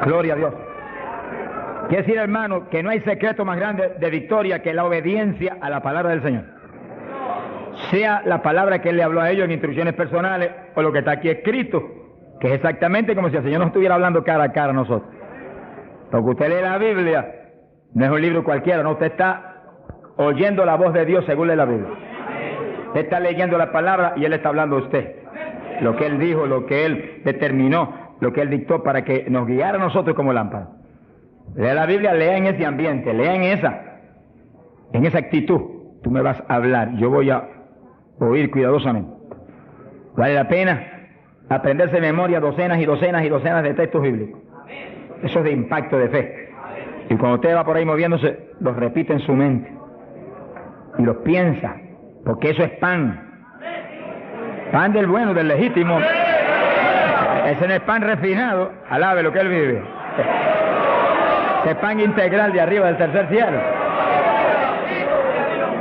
Gloria a Dios. Quiere decir, hermano, que no hay secreto más grande de victoria que la obediencia a la palabra del Señor. Sea la palabra que Él le habló a ellos en instrucciones personales o lo que está aquí escrito, que es exactamente como si el Señor nos estuviera hablando cara a cara a nosotros. Porque usted lee la Biblia, no es un libro cualquiera, no, usted está oyendo la voz de Dios según lee la Biblia. Usted está leyendo la palabra y Él está hablando a usted. Lo que Él dijo, lo que Él determinó, lo que Él dictó para que nos guiara a nosotros como lámpara. Lea la Biblia, lea en ese ambiente, lea en esa actitud. Tú me vas a hablar, yo voy a oír cuidadosamente. Vale la pena aprenderse de memoria docenas y docenas y docenas de textos bíblicos. Eso es de impacto de fe. Y cuando usted va por ahí moviéndose, los repite en su mente. Y los piensa, porque eso es pan. Pan del bueno, del legítimo. Ese no es pan refinado, alabe lo que Él vive. Ese es pan integral de arriba del tercer cielo.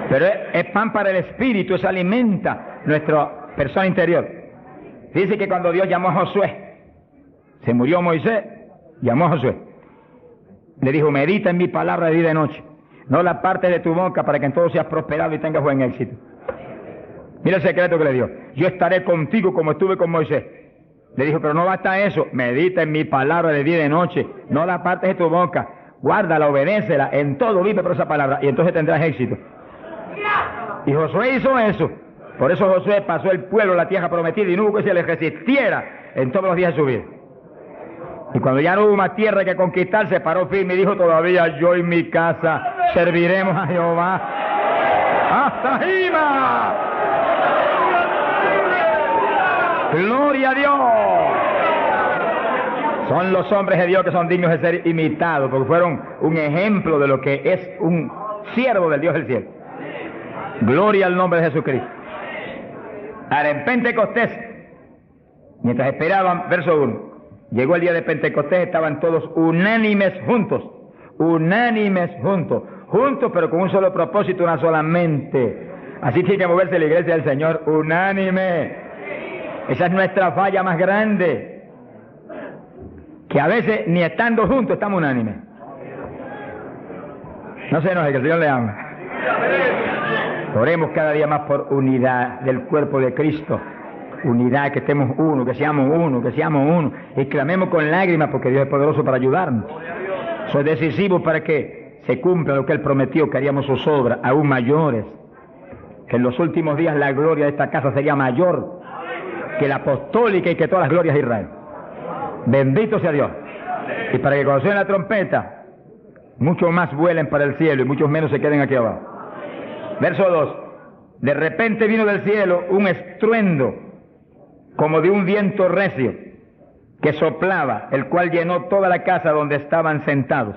Pero es pan para el espíritu, eso alimenta nuestra persona interior. Dice que cuando Dios llamó a Josué, se murió Moisés, llamó a Josué. Le dijo, medita en mi palabra de día y de noche. No la parte de tu boca para que en todo seas prosperado y tengas buen éxito. Mira el secreto que le dio. Yo estaré contigo como estuve con Moisés. Le dijo, pero no basta eso. Medita en mi palabra de día y de noche. No la partes de tu boca. Guárdala, obedécela. En todo vive por esa palabra. Y entonces tendrás éxito. Y Josué hizo eso. Por eso Josué pasó el pueblo a la tierra prometida y no hubo que se le resistiera en todos los días de su vida. Y cuando ya no hubo más tierra que conquistar, se paró firme y dijo, todavía yo y mi casa serviremos a Jehová. ¡Hasta arriba! ¡Gloria a Dios! Son los hombres de Dios que son dignos de ser imitados, porque fueron un ejemplo de lo que es un siervo del Dios del cielo. Gloria al nombre de Jesucristo. Ahora, en Pentecostés, mientras esperaban, verso 1, llegó el día de Pentecostés, estaban todos unánimes juntos, juntos pero con un solo propósito, una sola mente. Así tiene que moverse la iglesia del Señor, unánime. Esa es nuestra falla más grande, que a veces ni estando juntos estamos unánimes. No se enoje, que el Señor le ama. Oremos cada día más por unidad del cuerpo de Cristo. Unidad, que estemos uno, que seamos uno. Y clamemos con lágrimas porque Dios es poderoso para ayudarnos. Eso es decisivo para que se cumpla lo que Él prometió, que haríamos sus obras aún mayores. Que en los últimos días la gloria de esta casa sería mayor que la apostólica y que todas las glorias de Israel. Bendito sea Dios. Y para que cuando suene la trompeta, muchos más vuelen para el cielo y muchos menos se queden aquí abajo. Verso 2. De repente vino del cielo un estruendo como de un viento recio que soplaba, el cual llenó toda la casa donde estaban sentados.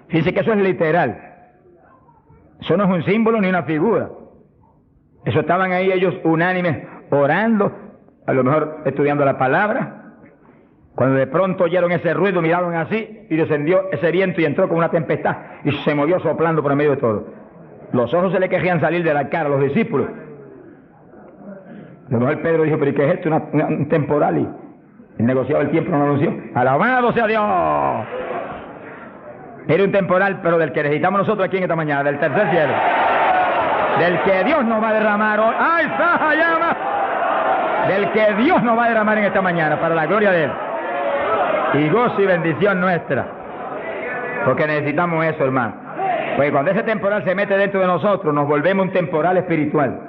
Dice que eso es literal. Eso no es un símbolo ni una figura. Eso estaban ahí ellos unánimes orando, a lo mejor estudiando la palabra. Cuando de pronto oyeron ese ruido, miraron así y descendió ese viento y entró como una tempestad y se movió soplando por el medio de todo. Los ojos se le querían salir de la cara a los discípulos. A lo mejor Pedro dijo, pero ¿qué es esto? Un temporal, y el negociado del tiempo no lo anunció. ¡Alabado sea Dios! Era un temporal, pero del que necesitamos nosotros aquí en esta mañana, del tercer cielo. Del que Dios nos va a derramar hoy. ¡Ay, Saja, llama! Del que Dios nos va a derramar en esta mañana, para la gloria de Él. Y gozo y bendición nuestra. Porque necesitamos eso, hermano. Porque cuando ese temporal se mete dentro de nosotros, nos volvemos un temporal espiritual.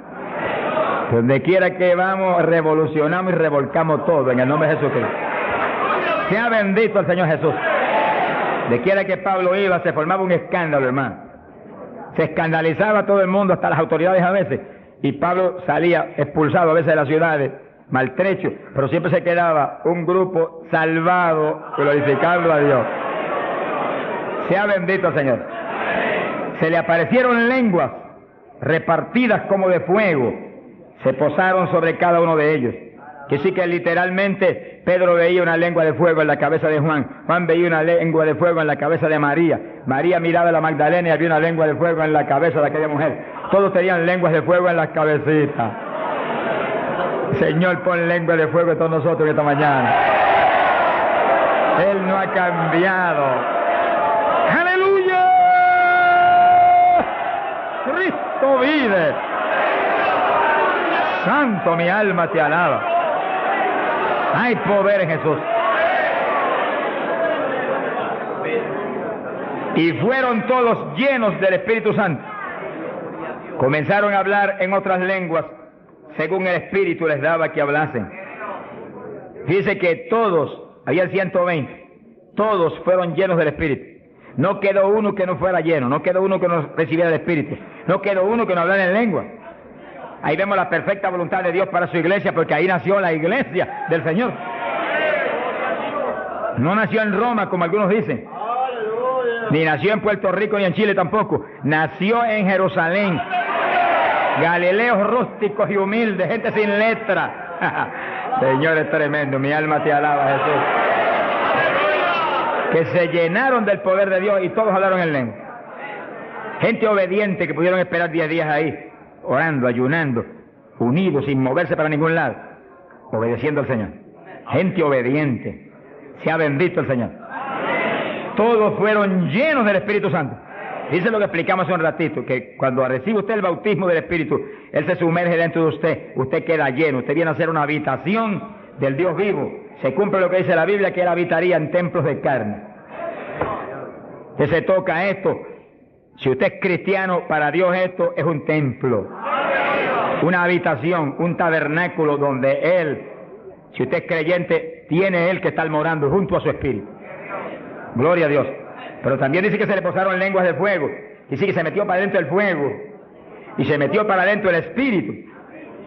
Donde quiera que vamos, revolucionamos y revolcamos todo en el nombre de Jesucristo. Sea bendito el Señor Jesús. De quiera que Pablo iba, se formaba un escándalo, hermano. Se escandalizaba todo el mundo, hasta las autoridades a veces. Y Pablo salía expulsado a veces de las ciudades, maltrecho, pero siempre se quedaba un grupo salvado, glorificando a Dios. Sea bendito el Señor. Se le aparecieron lenguas repartidas como de fuego, se posaron sobre cada uno de ellos. Que sí que literalmente Pedro veía una lengua de fuego en la cabeza de Juan, Juan veía una lengua de fuego en la cabeza de María, María miraba a la Magdalena y había una lengua de fuego en la cabeza de aquella mujer. Todos tenían lenguas de fuego en las cabecitas. Señor, pon lengua de fuego en todos nosotros esta mañana. Él no ha cambiado. ¡Aleluya! Cristo vive. Santo, mi alma te alaba. Hay poder en Jesús. Y fueron todos llenos del Espíritu Santo. Comenzaron a hablar en otras lenguas, según el Espíritu les daba que hablasen. Dice que todos, había 120, todos fueron llenos del Espíritu. No quedó uno que no fuera lleno, no quedó uno que no recibiera el Espíritu, no quedó uno que no hablara en lengua. Ahí vemos la perfecta voluntad de Dios para su iglesia, porque ahí nació la iglesia del Señor. No nació en Roma, como algunos dicen, ni nació en Puerto Rico, ni en Chile tampoco. Nació en Jerusalén. Galileos rústicos y humildes, gente sin letra. Señor, es tremendo, mi alma te alaba, Jesús. Que se llenaron del poder de Dios y todos hablaron en lengua. Gente obediente que pudieron esperar 10 días ahí, orando, ayunando, unidos, sin moverse para ningún lado, obedeciendo al Señor. Gente obediente. Sea bendito el Señor. Todos fueron llenos del Espíritu Santo. Dice lo que explicamos hace un ratito, que cuando recibe usted el bautismo del Espíritu, Él se sumerge dentro de usted, usted queda lleno, usted viene a ser una habitación del Dios vivo. Se cumple lo que dice la Biblia, que Él habitaría en templos de carne. Usted se toca esto. Si usted es cristiano, para Dios esto es un templo, una habitación, un tabernáculo donde Él, si usted es creyente, tiene Él que estar morando junto a su Espíritu. Gloria a Dios. Pero también dice que se le posaron lenguas de fuego. Dice que se metió para adentro el fuego y se metió para adentro el Espíritu.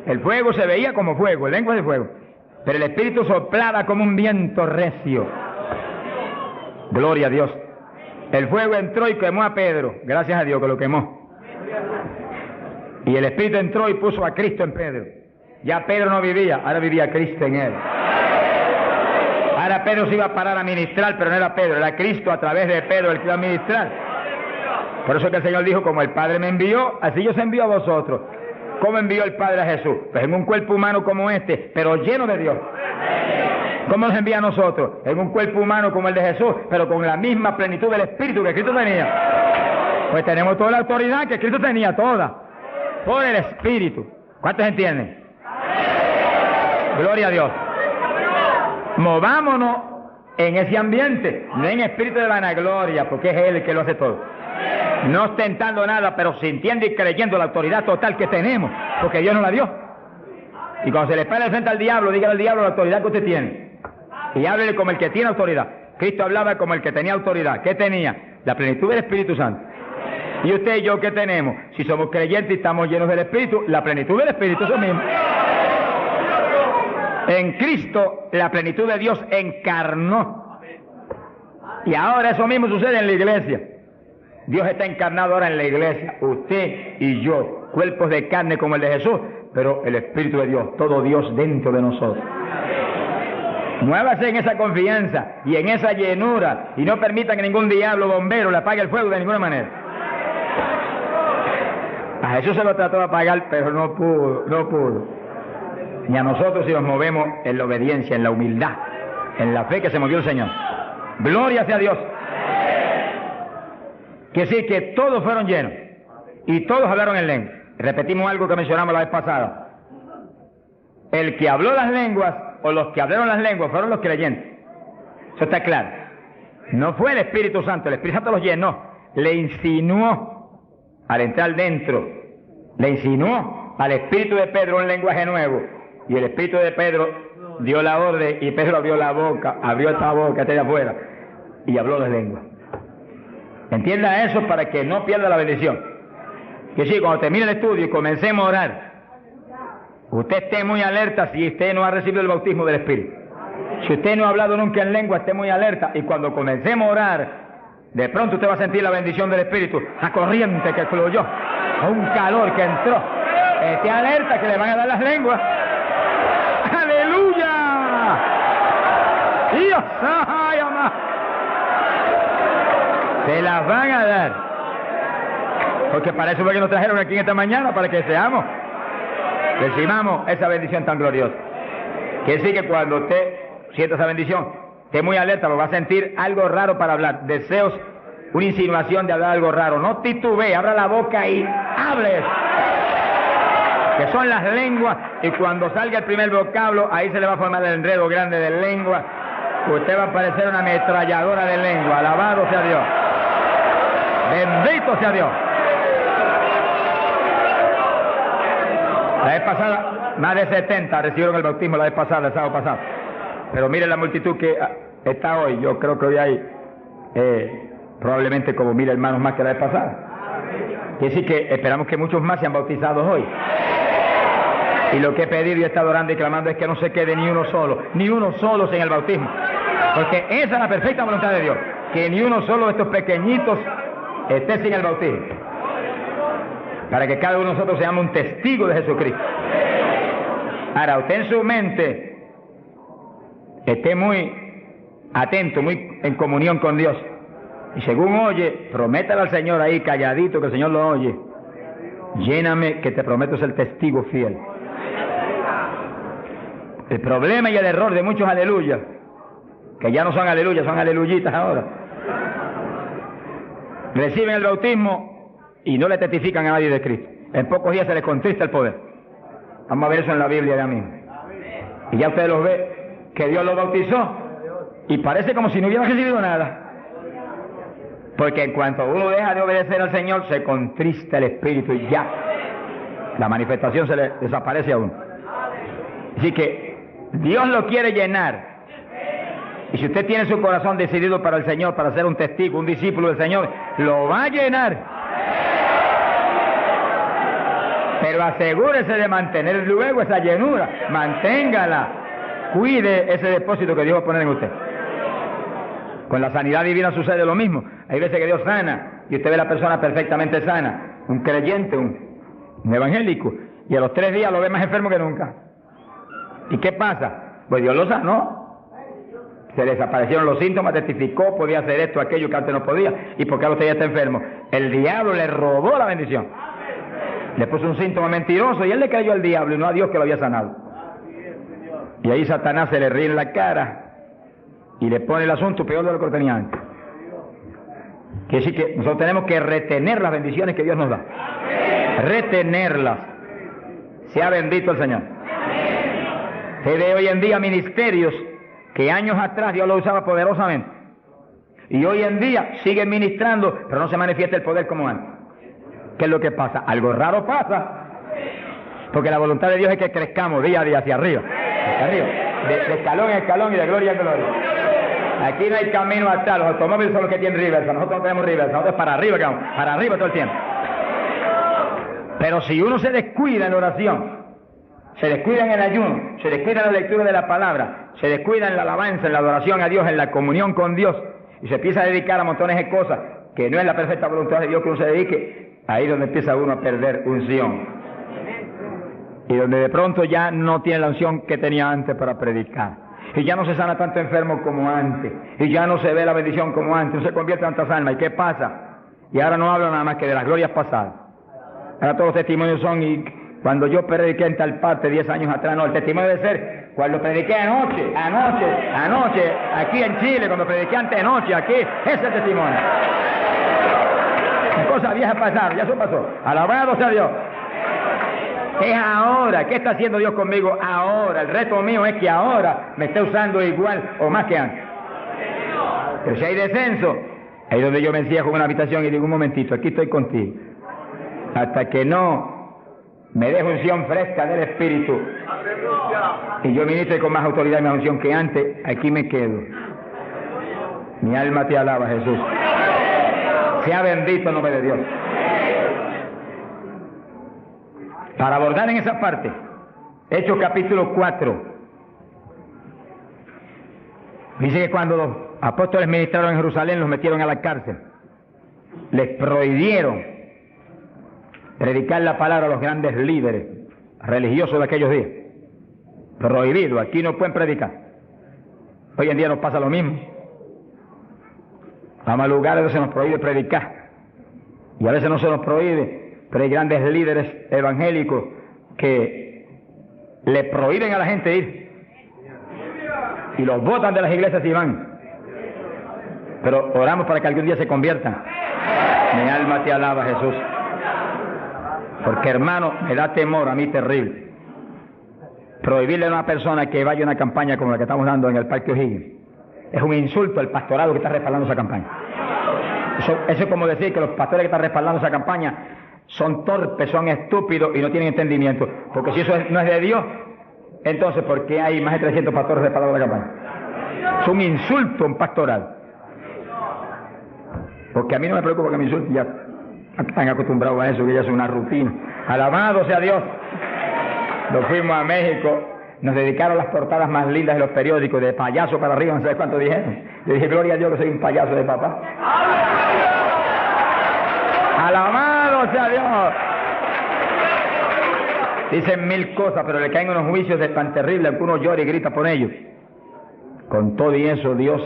El fuego se veía como fuego, lenguas de fuego, pero el Espíritu soplaba como un viento recio. Gloria a Dios. El fuego entró y quemó a Pedro. Gracias a Dios que lo quemó. Y el Espíritu entró y puso a Cristo en Pedro. Ya Pedro no vivía, ahora vivía Cristo en él. Ahora Pedro se iba a parar a ministrar, pero no era Pedro, era Cristo a través de Pedro el que iba a ministrar. Por eso que el Señor dijo, como el Padre me envió, así yo os envío a vosotros. ¿Cómo envió el Padre a Jesús? Pues en un cuerpo humano como este, pero lleno de Dios. ¿Cómo nos envía a nosotros? En un cuerpo humano como el de Jesús, pero con la misma plenitud del Espíritu que Cristo tenía. Pues tenemos toda la autoridad que Cristo tenía, toda, por el Espíritu. ¿Cuántos entienden? Gloria a Dios. Movámonos en ese ambiente, no en espíritu de vanagloria, porque es Él el que lo hace todo. No ostentando nada, pero sintiendo y creyendo la autoridad total que tenemos, porque Dios nos la dio. Y cuando se le pare frente al diablo, dígale al diablo la autoridad que usted tiene. Y háblele como el que tiene autoridad. Cristo hablaba como el que tenía autoridad. ¿Qué tenía? La plenitud del Espíritu Santo. ¿Y usted y yo qué tenemos? Si somos creyentes y estamos llenos del Espíritu, la plenitud del Espíritu es lo mismo. En Cristo la plenitud de Dios encarnó. Y ahora eso mismo sucede en la iglesia. Dios está encarnado ahora en la iglesia, usted y yo, cuerpos de carne como el de Jesús, pero el Espíritu de Dios, todo Dios dentro de nosotros. Muévase en esa confianza y en esa llenura y no permita que ningún diablo bombero le apague el fuego de ninguna manera. A Jesús se lo trató de apagar, pero no pudo. Ni a nosotros si nos movemos en la obediencia, en la humildad, en la fe que se movió el Señor. Gloria sea a Dios. Que sí, que todos fueron llenos y todos hablaron en lengua. Repetimos algo que mencionamos la vez pasada. El que habló las lenguas o los que hablaron las lenguas fueron los creyentes. Eso está claro. No fue el Espíritu Santo, el Espíritu Santo los llenó, le insinuó al entrar dentro, le insinuó al Espíritu de Pedro un lenguaje nuevo. Y el Espíritu de Pedro dio la orden y Pedro abrió la boca, abrió esta boca, esta de afuera, y habló de lengua. Entienda eso para que no pierda la bendición. Que sí, cuando termine el estudio y comencemos a orar, usted esté muy alerta si usted no ha recibido el bautismo del Espíritu. Si usted no ha hablado nunca en lengua, esté muy alerta. Y cuando comencemos a orar, de pronto usted va a sentir la bendición del Espíritu, la corriente que fluyó, un calor que entró. Esté alerta que le van a dar las lenguas. ¡Aleluya! ¡Dios! ¡Ay, amá! Se las van a dar. Porque para eso fue que nos trajeron aquí en esta mañana, para que seamos, recibamos esa bendición tan gloriosa. Que sí, que cuando usted sienta esa bendición, esté muy alerta, porque va a sentir algo raro para hablar, deseos, una insinuación de hablar algo raro. No titubee, abra la boca y hable. Que son las lenguas, y cuando salga el primer vocablo, ahí se le va a formar el enredo grande de lengua. Usted va a parecer una ametralladora de lengua. Alabado sea Dios. Bendito sea Dios. La vez pasada, más de 70 recibieron el bautismo la vez pasada, el sábado pasado. Pero miren la multitud que está hoy. Yo creo que hoy hay probablemente como 1000 hermanos más que la vez pasada. Quiere decir que esperamos que muchos más sean bautizados hoy. Y lo que he pedido y he estado orando y clamando es que no se quede ni uno solo sin el bautismo. Porque esa es la perfecta voluntad de Dios, que ni uno solo de estos pequeñitos esté sin el bautismo. Para que cada uno de nosotros seamos un testigo de Jesucristo. Ahora, usted en su mente esté muy atento, muy en comunión con Dios. Y según oye, prométale al Señor ahí calladito, que el Señor lo oye. Lléname, que te prometo ser testigo fiel. El problema y el error de muchos aleluyas, que ya no son aleluyas, son aleluyitas ahora, reciben el bautismo y no le testifican a nadie de Cristo. En pocos días se les contrista el poder. Vamos a ver eso en la Biblia ya mismo. Y ya usted los ve, que Dios los bautizó, y parece como si no hubiera recibido nada. Porque en cuanto uno deja de obedecer al Señor, se contrista el Espíritu y ya la manifestación se le desaparece a uno. Así que Dios lo quiere llenar. Y si usted tiene su corazón decidido para el Señor, para ser un testigo, un discípulo del Señor, lo va a llenar. Pero asegúrese de mantener luego esa llenura. Manténgala. Cuide ese depósito que Dios va a poner en usted. Con la sanidad divina sucede lo mismo. Hay veces que Dios sana y usted ve a la persona perfectamente sana, un creyente, un evangélico, y a los 3 días lo ve más enfermo que nunca. ¿Y qué pasa? Pues Dios lo sanó. Se desaparecieron los síntomas, testificó, podía hacer esto, aquello que antes no podía. ¿Y por qué ahora usted ya está enfermo? El diablo le robó la bendición. Le puso un síntoma mentiroso y él le creyó al diablo y no a Dios que lo había sanado. Y ahí Satanás se le ríe en la cara y le pone el asunto peor de lo que lo tenía antes. Quiere decir que nosotros tenemos que retener las bendiciones que Dios nos da. Retenerlas. Sea bendito el Señor. Se ve hoy en día ministerios que años atrás Dios lo usaba poderosamente. Y hoy en día siguen ministrando, pero no se manifiesta el poder como antes. ¿Qué es lo que pasa? Algo raro pasa. Porque la voluntad de Dios es que crezcamos día a día hacia arriba. Hacia arriba. De escalón en escalón y de gloria en gloria. Aquí no hay camino atrás. Los automóviles son los que tienen reversa. Nosotros no tenemos reversa. Nosotros para arriba, vamos. Para arriba todo el tiempo. Pero si uno se descuida en la oración, se descuida en el ayuno, se descuida en la lectura de la palabra, se descuida en la alabanza, en la adoración a Dios, en la comunión con Dios, y se empieza a dedicar a montones de cosas que no es la perfecta voluntad de Dios que uno se dedique, ahí es donde empieza uno a perder unción. Y donde de pronto ya no tiene la unción que tenía antes para predicar. Y ya no se sana tanto enfermo como antes. Y ya no se ve la bendición como antes. No se convierte en tantas almas. ¿Y qué pasa? Y ahora no hablo nada más que de las glorias pasadas. Ahora todos los testimonios son, y cuando yo prediqué en tal parte 10 años atrás, no, el testimonio debe ser cuando prediqué anoche, aquí en Chile, cuando prediqué antenoche, aquí, ese es el testimonio. Cosas viejas pasaron, ya eso pasó. Alabado sea Dios. Es ahora. ¿Qué está haciendo Dios conmigo ahora? El reto mío es que ahora me esté usando igual o más que antes. Pero si hay descenso, ahí es donde yo me encierro en una habitación y digo, un momentito, aquí estoy contigo. Hasta que no me dé unción fresca del Espíritu y yo ministre con más autoridad y más unción que antes, aquí me quedo. Mi alma te alaba, Jesús. Sea bendito el nombre de Dios. Para abordar en esa parte, Hechos capítulo 4, dice que cuando los apóstoles ministraron en Jerusalén, los metieron a la cárcel, les prohibieron predicar la palabra a los grandes líderes religiosos de aquellos días. Prohibido, aquí no pueden predicar. Hoy en día nos pasa lo mismo. Vamos a lugares donde se nos prohíbe predicar, y a veces no se nos prohíbe, pero hay grandes líderes evangélicos que le prohíben a la gente ir. y los botan de las iglesias y van. Pero oramos para que algún día se conviertan. Mi alma te alaba, Jesús. Porque, hermano, me da temor a mí terrible prohibirle a una persona que vaya a una campaña como la que estamos dando en el Parque O'Higgins. Es un insulto al pastorado que está respaldando esa campaña. Eso es como decir que los pastores que están respaldando esa campaña son torpes, son estúpidos y no tienen entendimiento. Porque si eso no es de Dios, entonces ¿por qué hay más de 300 pastores respaldando la campaña? Es un insulto a un pastorado. Porque a mí no me preocupa que me insulten, ya están acostumbrados a eso, que ya es una rutina. Alabado sea Dios. Nos fuimos a México, nos dedicaron las portadas más lindas de los periódicos, de payaso para arriba, no sé cuánto dijeron. Yo dije, gloria a Dios que soy un payaso de papá. Alabado sea Dios. Dicen mil cosas, pero le caen unos juicios de tan terribles que uno llora y grita por ellos. Con todo y eso, Dios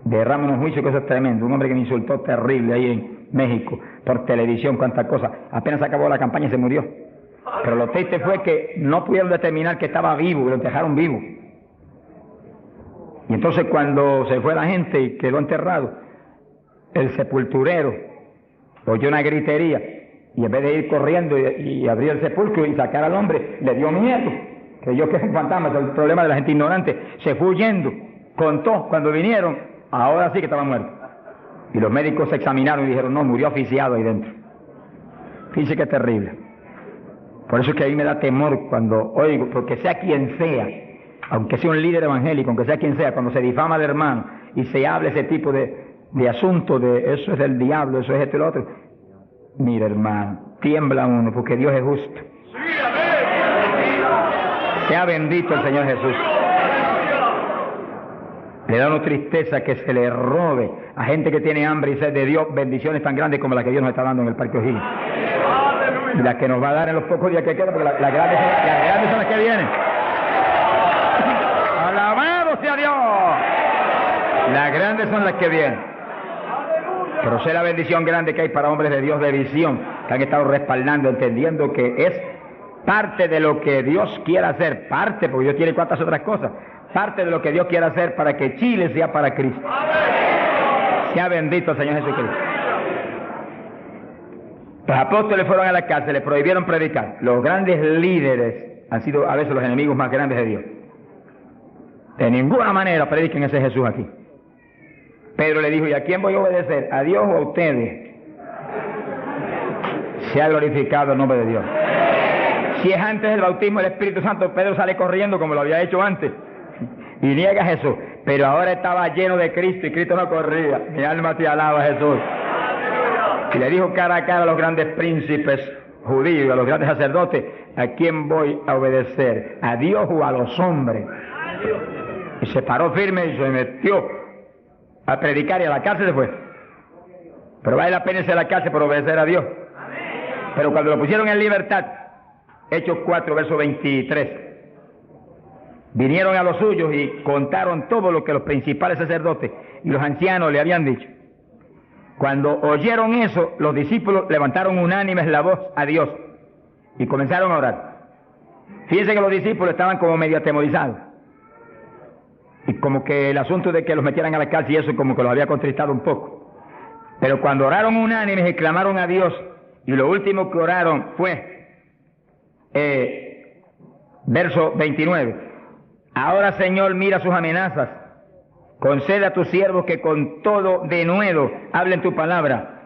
derrama unos juicios que eso es tremendo. Un hombre que me insultó terrible ahí en México, por televisión, cuántas cosas. Apenas acabó la campaña y se murió. Pero lo triste fue que no pudieron determinar que estaba vivo, y lo dejaron vivo. Y entonces cuando se fue la gente y quedó enterrado, el sepulturero oyó una gritería, y en vez de ir corriendo y abrir el sepulcro y sacar al hombre, le dio miedo. Creyó que es un fantasma. Es el problema de la gente ignorante. Se fue huyendo. Contó, cuando vinieron, ahora sí que estaba muerto. Y los médicos se examinaron y dijeron, no, murió asfixiado ahí dentro. Fíjese que es terrible. Por eso es que a mí me da temor cuando oigo, porque sea quien sea, aunque sea un líder evangélico, aunque sea quien sea, cuando se difama al hermano y se habla ese tipo de asunto, de eso es del diablo, eso es esto y lo otro. Mira, hermano, tiembla uno, porque Dios es justo. Sea bendito el Señor Jesús. Le da una tristeza que se le robe a gente que tiene hambre y sed de Dios bendiciones tan grandes como las que Dios nos está dando en el Parque O'Higgins. Y las que nos va a dar en los pocos días que quedan, porque las grandes son las que vienen. ¡Alabado sea Dios! Las grandes son las que vienen. Pero sé la bendición grande que hay para hombres de Dios de visión, que han estado respaldando, entendiendo que es parte de lo que Dios quiere hacer, parte, porque Dios tiene cuantas otras cosas, parte de lo que Dios quiere hacer para que Chile sea para Cristo. Sea bendito el Señor Jesucristo. Los apóstoles fueron a la cárcel, les prohibieron predicar. Los grandes líderes han sido a veces los enemigos más grandes de Dios. De ninguna manera prediquen ese Jesús aquí. Pedro le dijo, ¿y a quién voy a obedecer? ¿A Dios o a ustedes? Se ha glorificado el nombre de Dios. Si es antes del bautismo del Espíritu Santo, Pedro sale corriendo como lo había hecho antes y niega a Jesús. Pero ahora estaba lleno de Cristo y Cristo no corría. Mi alma te alaba, Jesús. Y le dijo cara a cara a los grandes príncipes judíos y a los grandes sacerdotes, ¿a quién voy a obedecer? ¿A Dios o a los hombres? Y se paró firme y se metió a predicar y a la cárcel se fue. Pero vale la pena irse a la cárcel por obedecer a Dios. Pero cuando lo pusieron en libertad, Hechos 4, verso 23, vinieron a los suyos y contaron todo lo que los principales sacerdotes y los ancianos le habían dicho. Cuando oyeron eso, los discípulos levantaron unánimes la voz a Dios y comenzaron a orar. Fíjense que los discípulos estaban como medio atemorizados. Y como que el asunto de que los metieran a la cárcel y eso como que los había contristado un poco. Pero cuando oraron unánimes y clamaron a Dios, y lo último que oraron fue, verso 29, ahora Señor mira sus amenazas, concede a tus siervos que con todo denuedo hablen tu palabra,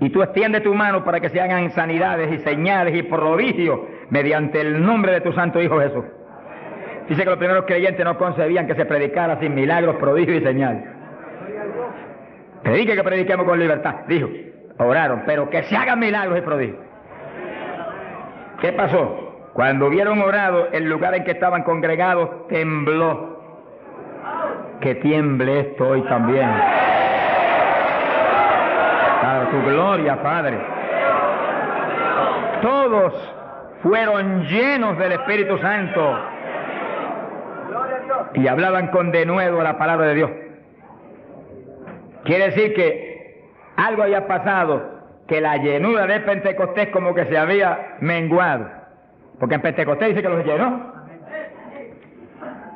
y tú extiende tu mano para que se hagan sanidades y señales y prodigios mediante el nombre de tu santo Hijo Jesús. Dice que los primeros creyentes no concebían que se predicara sin milagros, prodigios y señales. Predique que prediquemos con libertad, dijo. Oraron, pero que se hagan milagros y prodigios. ¿Qué pasó? Cuando hubieron orado, el lugar en que estaban congregados tembló. Que tiemble esto hoy también. Para tu gloria, Padre. Todos fueron llenos del Espíritu Santo y hablaban con denuedo la palabra de Dios. Quiere decir que algo había pasado, que la llenura de Pentecostés como que se había menguado. Porque en Pentecostés dice que los llenó.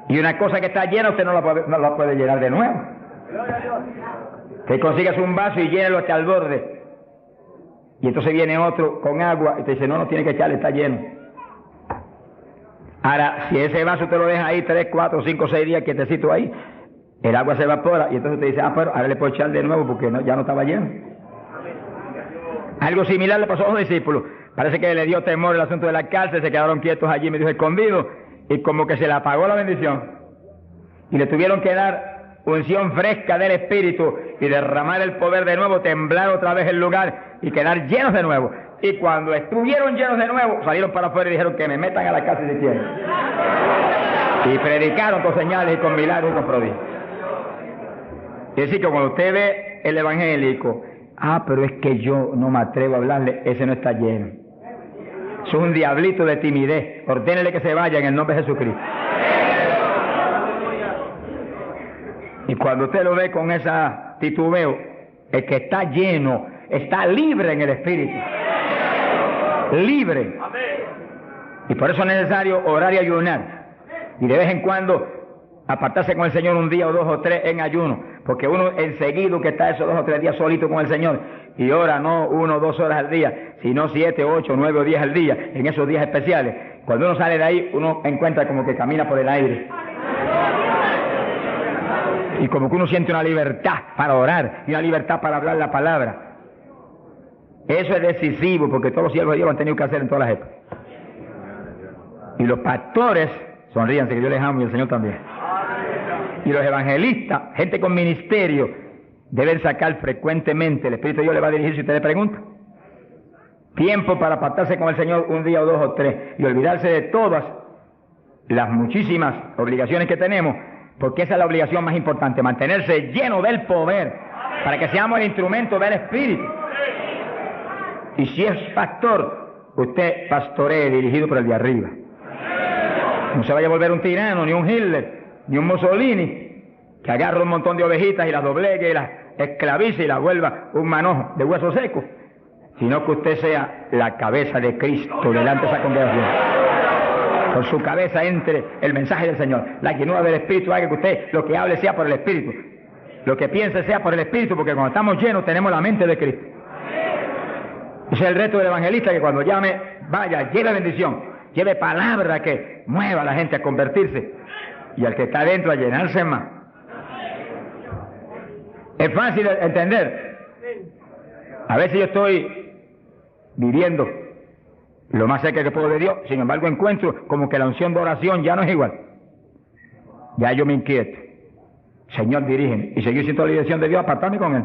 Y una cosa que está llena usted no la puede llenar de nuevo. Que consigas un vaso y llénelo hasta el borde. Y entonces viene otro con agua y te dice, no tiene que echarle, está lleno. Ahora, si ese vaso te lo deja ahí 3, 4, 5, 6 días quietecito ahí, el agua se evapora y entonces te dice, pero ahora le puedo echar de nuevo porque ya no estaba lleno. Algo similar le pasó a los discípulos. Parece que le dio temor el asunto de la cárcel, se quedaron quietos allí, me dijo, escondidos, y como que se le apagó la bendición. Y le tuvieron que dar unción fresca del Espíritu y derramar el poder de nuevo, temblar otra vez el lugar y quedar llenos de nuevo. Y cuando estuvieron llenos de nuevo, salieron para afuera y dijeron que me metan a la cárcel si quieren. Y predicaron con señales y con milagros y con prodigios. Es decir, que cuando usted ve el evangélico, pero es que yo no me atrevo a hablarle, ese no está lleno. Es un diablito de timidez. Ordénele que se vaya en el nombre de Jesucristo. Y cuando usted lo ve con esa titubeo, el que está lleno, está libre en el Espíritu. Libre. Y por eso es necesario orar y ayunar. Y de vez en cuando apartarse con el Señor un día o 2 o 3 en ayuno. Porque uno enseguida que está esos 2 o 3 días solito con el Señor y ora no 1 o 2 horas al día, sino 7, 8, 9 o 10 al día, en esos días especiales. Cuando uno sale de ahí, uno encuentra como que camina por el aire. Y como que uno siente una libertad para orar y una libertad para hablar la palabra. Eso es decisivo porque todos los siervos de Dios lo han tenido que hacer en todas las épocas. Y los pastores, sonríanse que yo les amo y el Señor también. Y los evangelistas, gente con ministerio, deben sacar frecuentemente, el Espíritu de Dios le va a dirigir si usted le pregunta. Tiempo para apartarse con el Señor un día o 2 o 3 y olvidarse de todas las muchísimas obligaciones que tenemos, porque esa es la obligación más importante, mantenerse lleno del poder, para que seamos el instrumento del Espíritu. Y si es pastor, usted pastoree dirigido por el de arriba. No se vaya a volver un tirano, ni un Hitler, ni un Mussolini, que agarre un montón de ovejitas y las doblegue y las esclavice y las vuelva un manojo de huesos secos, sino que usted sea la cabeza de Cristo delante de esa congregación. Por su cabeza entre el mensaje del Señor. La llenura del Espíritu haga que usted lo que hable sea por el Espíritu, lo que piense sea por el Espíritu, porque cuando estamos llenos tenemos la mente de Cristo. Ese es el reto del evangelista, que cuando llame, vaya, lleve bendición, lleve palabra que mueva a la gente a convertirse y al que está adentro a llenarse más. Es fácil de entender. A veces yo estoy viviendo lo más cerca que puedo de Dios, sin embargo encuentro como que la unción de oración ya no es igual. Ya yo me inquieto. Señor, dirígeme. Y seguir siendo la dirección de Dios, apartarme con Él.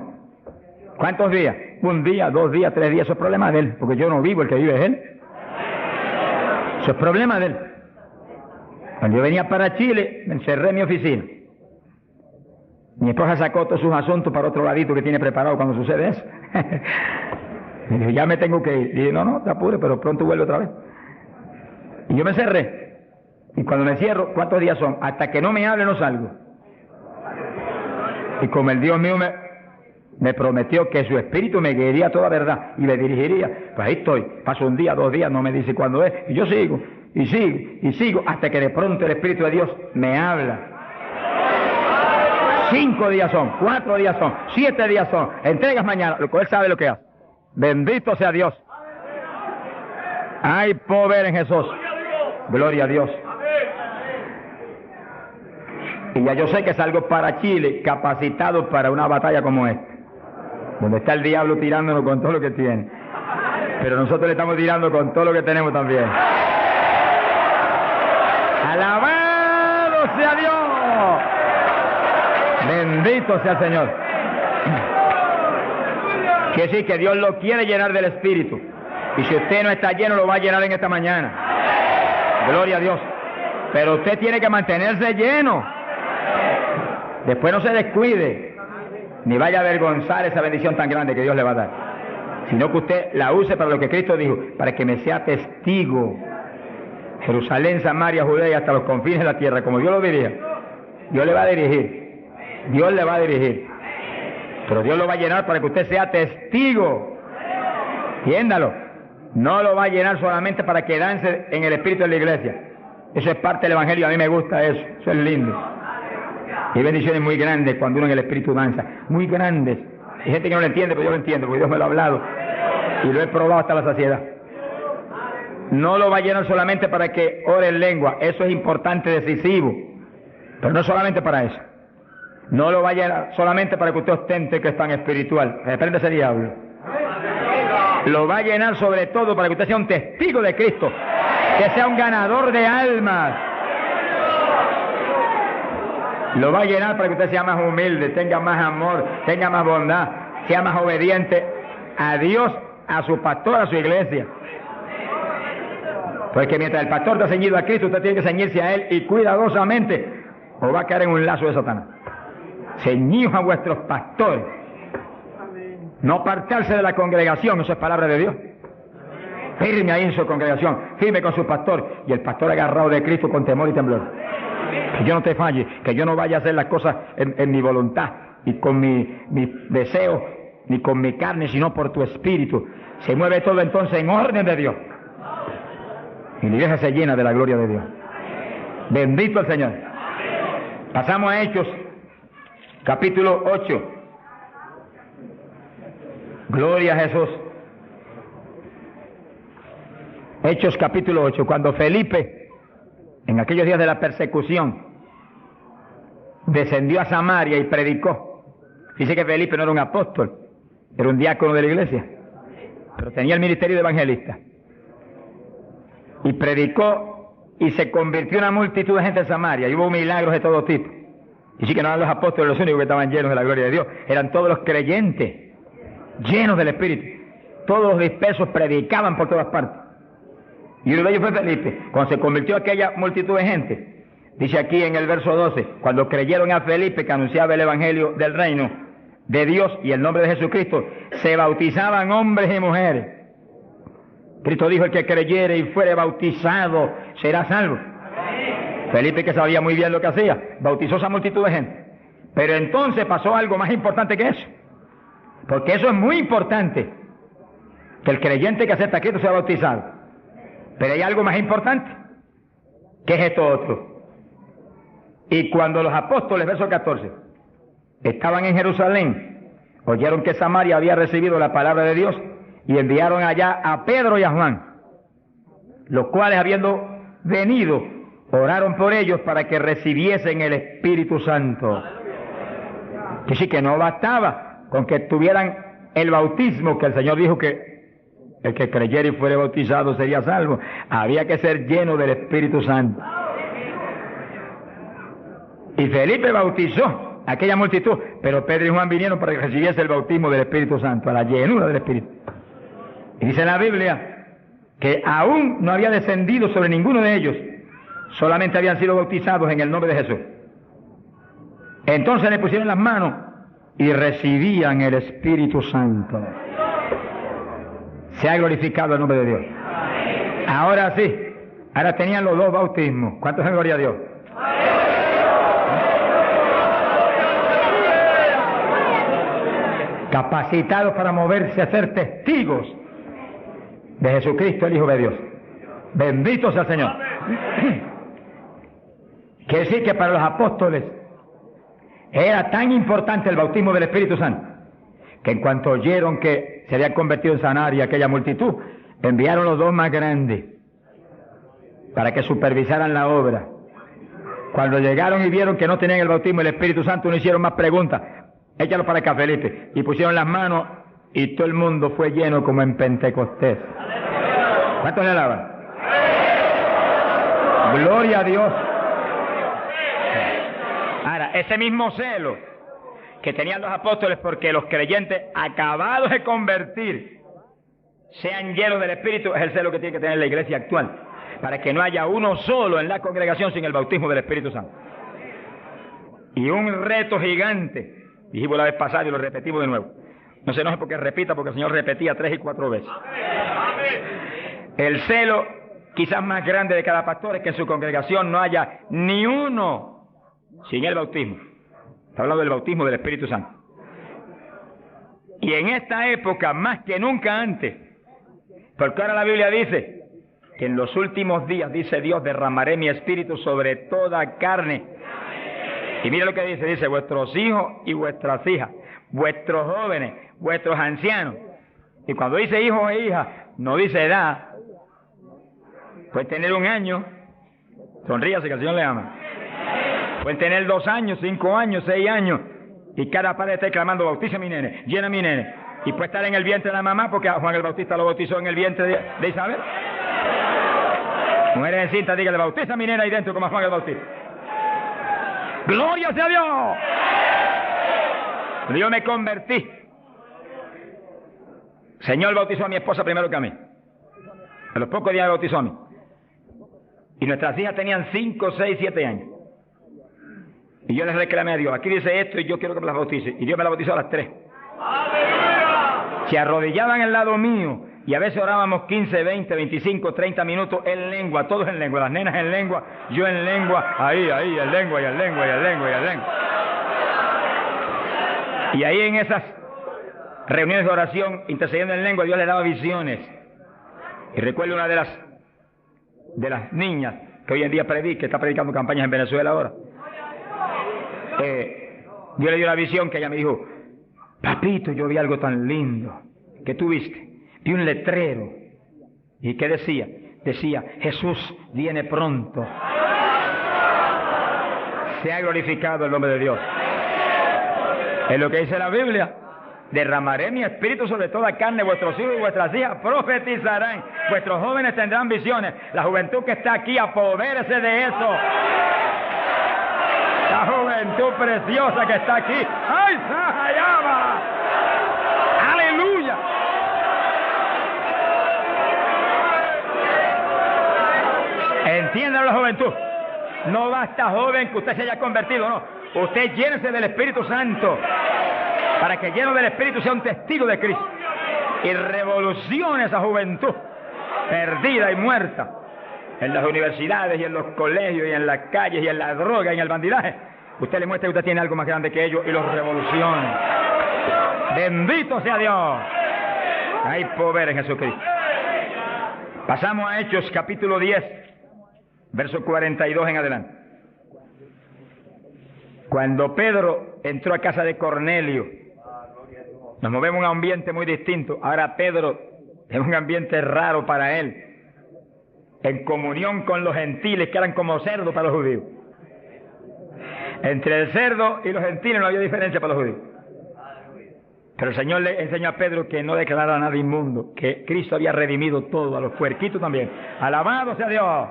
¿Cuántos días? 1 día, 2 días, 3 días. Eso es problema de Él, porque yo no vivo, el que vive es Él. Eso es problema de Él. Cuando yo venía para Chile, me encerré en mi oficina. Mi esposa sacó todos sus asuntos para otro ladito que tiene preparado cuando sucede eso. Y dije, ya me tengo que ir. Y dije, no, te apures, pero pronto vuelve otra vez. Y yo me cerré. Y cuando me cierro, ¿cuántos días son? Hasta que no me hable, no salgo. Y como el Dios mío me prometió que su espíritu me guiaría a toda verdad y me dirigiría, pues ahí estoy. Paso 1 día, 2 días, no me dice cuándo es. Y yo sigo, y sigo, y sigo, hasta que de pronto el Espíritu de Dios me habla. 5 días son, 4 días son, 7 días son. Entregas mañana, lo que Él sabe lo que hace. Bendito sea Dios. Hay poder en Jesús. Gloria a Dios. Y ya yo sé que salgo para Chile capacitado para una batalla como esta, donde está el diablo tirándonos con todo lo que tiene, pero nosotros le estamos tirando con todo lo que tenemos también. ¡Alabado sea Dios! Bendito sea el Señor. Quiere decir que Dios lo quiere llenar del Espíritu. Y si usted no está lleno, lo va a llenar en esta mañana. Gloria a Dios. Pero usted tiene que mantenerse lleno. Después no se descuide, ni vaya a avergonzar esa bendición tan grande que Dios le va a dar. Sino que usted la use para lo que Cristo dijo, para que me sea testigo. Jerusalén, Samaria, Judea y hasta los confines de la tierra, como Dios lo diría. Dios le va a dirigir. Dios le va a dirigir. Pero Dios lo va a llenar para que usted sea testigo. Entiéndalo. No lo va a llenar solamente para quedarse en el espíritu de la iglesia. Eso es parte del Evangelio, a mí me gusta eso, eso es lindo. Y bendiciones muy grandes cuando uno en el Espíritu danza, muy grandes. Hay gente que no lo entiende, pero yo lo entiendo, porque Dios me lo ha hablado y lo he probado hasta la saciedad. No lo va a llenar solamente para que ore en lengua, eso es importante, decisivo, pero no solamente para eso. No lo va a llenar solamente para que usted ostente que es tan espiritual, reprende ese diablo. Lo va a llenar sobre todo para que usted sea un testigo de Cristo, que sea un ganador de almas. Lo va a llenar para que usted sea más humilde, tenga más amor, tenga más bondad, sea más obediente a Dios, a su pastor, a su iglesia. Porque mientras el pastor está ceñido a Cristo, usted tiene que ceñirse a Él y cuidadosamente, o va a caer en un lazo de Satanás. Ceñidos a vuestros pastores. No apartarse de la congregación, eso es palabra de Dios. Firme ahí en su congregación, firme con su pastor, y el pastor agarrado de Cristo con temor y temblor. Que yo no te falle, que yo no vaya a hacer las cosas en mi voluntad y con mi deseo, ni con mi carne, sino por tu espíritu. Se mueve todo entonces en orden de Dios. Y la iglesia se llena de la gloria de Dios. Bendito el Señor. Pasamos a Hechos, capítulo 8. Gloria a Jesús. Hechos capítulo 8. Cuando Felipe, en aquellos días de la persecución, descendió a Samaria y predicó. Dice que Felipe no era un apóstol, era un diácono de la iglesia, pero tenía el ministerio de evangelista. Y predicó y se convirtió una multitud de gente en Samaria, y hubo milagros de todo tipo. Y sí que no eran los apóstoles los únicos que estaban llenos de la gloria de Dios, eran todos los creyentes, llenos del Espíritu. Todos los dispersos predicaban por todas partes. Y uno de ellos fue Felipe. Cuando se convirtió aquella multitud de gente, dice aquí en el verso 12, cuando creyeron a Felipe que anunciaba el Evangelio del reino de Dios y el nombre de Jesucristo, se bautizaban hombres y mujeres. Cristo dijo, el que creyere y fuere bautizado será salvo. Felipe, que sabía muy bien lo que hacía, bautizó esa multitud de gente. Pero entonces pasó algo más importante que eso, porque eso es muy importante, que el creyente que acepta a Cristo sea bautizado. Pero hay algo más importante, que es esto otro. Y cuando los apóstoles, verso 14, estaban en Jerusalén, oyeron que Samaria había recibido la palabra de Dios, y enviaron allá a Pedro y a Juan, los cuales, habiendo venido, oraron por ellos para que recibiesen el Espíritu Santo. Que sí, que no bastaba con que tuvieran el bautismo, que el Señor dijo que el que creyera y fuere bautizado sería salvo. Había que ser lleno del Espíritu Santo. Y Felipe bautizó a aquella multitud, pero Pedro y Juan vinieron para que recibiese el bautismo del Espíritu Santo, a la llenura del Espíritu. Y dice la Biblia que aún no había descendido sobre ninguno de ellos, solamente habían sido bautizados en el nombre de Jesús. Entonces le pusieron las manos y recibían el Espíritu Santo. Se ha glorificado el nombre de Dios. Ahora sí, ahora tenían los dos bautismos. ¿Cuántos en gloria a Dios? Capacitados para moverse a ser testigos de Jesucristo, el Hijo de Dios. Bendito sea el Señor. Quiere decir que para los apóstoles era tan importante el bautismo del Espíritu Santo, que en cuanto oyeron que se había convertido en Samaria aquella multitud, enviaron los dos más grandes para que supervisaran la obra. Cuando llegaron y vieron que no tenían el bautismo del Espíritu Santo, no hicieron más preguntas. Échalo para acá, Felipe. Y pusieron las manos y todo el mundo fue lleno como en Pentecostés. ¿Cuántos le alaban? Gloria a Dios. Ahora, ese mismo celo que tenían los apóstoles porque los creyentes acabados de convertir sean llenos del Espíritu, es el celo que tiene que tener la iglesia actual, para que no haya uno solo en la congregación sin el bautismo del Espíritu Santo. Y un reto gigante, dijimos la vez pasada y lo repetimos de nuevo. No se enoje porque repita, porque el Señor repetía 3 y 4 veces. El celo quizás más grande de cada pastor es que en su congregación no haya ni uno sin el bautismo. Está hablando del bautismo del Espíritu Santo. Y en esta época, más que nunca antes, porque ahora la Biblia dice que en los últimos días, dice Dios, derramaré mi espíritu sobre toda carne. Y mira lo que dice, vuestros hijos y vuestras hijas, vuestros jóvenes, vuestros ancianos. Y cuando dice hijos e hijas, no dice edad. Pueden tener 1 año, sonríase que el Señor le ama. Pueden tener 2 años, 5 años, 6 años, y cada padre está clamando, bautiza a mi nene, llena a mi nene. Y puede estar en el vientre de la mamá, porque a Juan el Bautista lo bautizó en el vientre de Isabel. Mujeres encintas, dígale, bautiza a mi nena ahí dentro como a Juan el Bautista. ¡Gloria sea a Dios! Yo me convertí. El Señor bautizó a mi esposa primero que a mí. A los pocos días me bautizó a mí. Y nuestras hijas tenían 5, 6, 7 años. Y yo les reclamé a Dios, aquí dice esto y yo quiero que me las bautice. Y Dios me las bautizó a las 3. Se arrodillaban al lado mío y a veces orábamos 15, 20, 25, 30 minutos en lengua, todos en lengua, las nenas en lengua, yo en lengua, ahí, en lengua, y en lengua, y en lengua, y en lengua. Y ahí en esas reuniones de oración, intercediendo en lengua, Dios le daba visiones. Y recuerdo una de las niñas que hoy en día está predicando campañas en Venezuela ahora. Dios le dio la visión que ella me dijo, papito, yo vi algo tan lindo. ¿Qué tú viste? Vi un letrero. ¿Y qué decía? Decía, Jesús viene pronto. Se ha glorificado el nombre de Dios. Es lo que dice la Biblia. Derramaré mi espíritu sobre toda carne, vuestros hijos y vuestras hijas profetizarán, vuestros jóvenes tendrán visiones. La juventud que está aquí, apodérese de eso. La juventud preciosa que está aquí. ¡Ay, Sahayama! ¡Aleluya! Entiendan la juventud. No basta, joven, que usted se haya convertido, no. Usted llénese del Espíritu Santo para que lleno del Espíritu sea un testigo de Cristo y revolucione esa juventud perdida y muerta en las universidades y en los colegios y en las calles y en la droga y en el bandidaje. Usted le muestra que usted tiene algo más grande que ellos y los revolucione. Bendito sea Dios. Hay poder en Jesucristo. Pasamos a Hechos capítulo 10, verso 42 en adelante. Cuando Pedro entró a casa de Cornelio, nos movemos en un ambiente muy distinto. Ahora Pedro es un ambiente raro para él, en comunión con los gentiles que eran como cerdos para los judíos. Entre el cerdo y los gentiles no había diferencia para los judíos. Pero el Señor le enseñó a Pedro que no declarara nada inmundo, que Cristo había redimido todo, a los puerquitos también. Alabado sea Dios.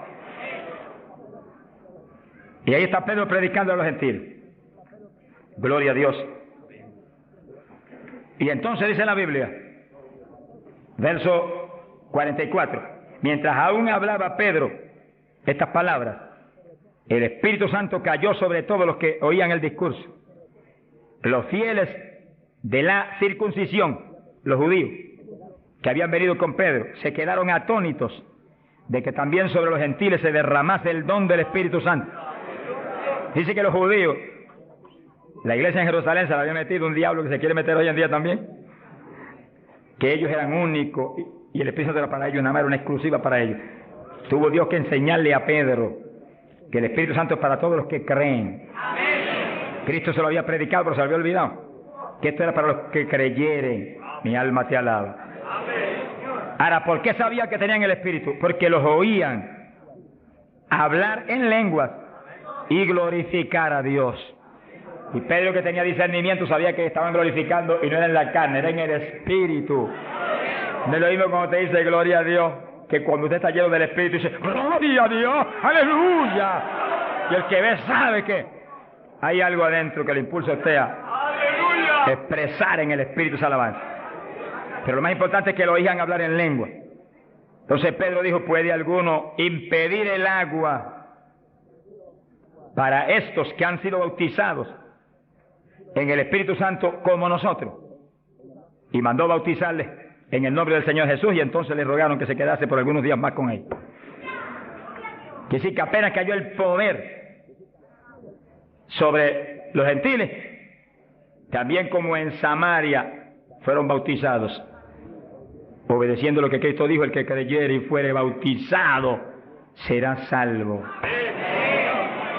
Y ahí está Pedro predicando a los gentiles. Gloria a Dios. Y entonces dice la Biblia, verso 44, mientras aún hablaba Pedro estas palabras, el Espíritu Santo cayó sobre todos los que oían el discurso. Los fieles de la circuncisión, los judíos, que habían venido con Pedro, se quedaron atónitos de que también sobre los gentiles se derramase el don del Espíritu Santo. Dice que los judíos, la iglesia en Jerusalén se la había metido un diablo que se quiere meter hoy en día también, que ellos eran únicos y el Espíritu Santo era para ellos, nada más era una exclusiva para ellos. Tuvo Dios que enseñarle a Pedro que el Espíritu Santo es para todos los que creen. Cristo se lo había predicado, pero se lo había olvidado, que esto era para los que creyeren. Mi alma te alaba. Ahora, ¿por qué sabía que tenían el Espíritu? Porque los oían hablar en lenguas y glorificar a Dios. Y Pedro, que tenía discernimiento, sabía que estaban glorificando y no era en la carne, era en el Espíritu. No es lo mismo cuando te dice gloria a Dios, que cuando usted está lleno del Espíritu dice gloria a Dios, aleluya. Y el que ve sabe que hay algo adentro que le impulsa a usted a expresar en el Espíritu esa alabanza. Pero lo más importante es que lo oigan hablar en lengua. Entonces Pedro dijo, ¿puede alguno impedir el agua para estos que han sido bautizados en el Espíritu Santo como nosotros? Y mandó bautizarles en el nombre del Señor Jesús, y entonces le rogaron que se quedase por algunos días más con él. Que sí, que apenas cayó el poder sobre los gentiles, también como en Samaria fueron bautizados. obedeciendo lo que Cristo dijo, el que creyere y fuere bautizado será salvo.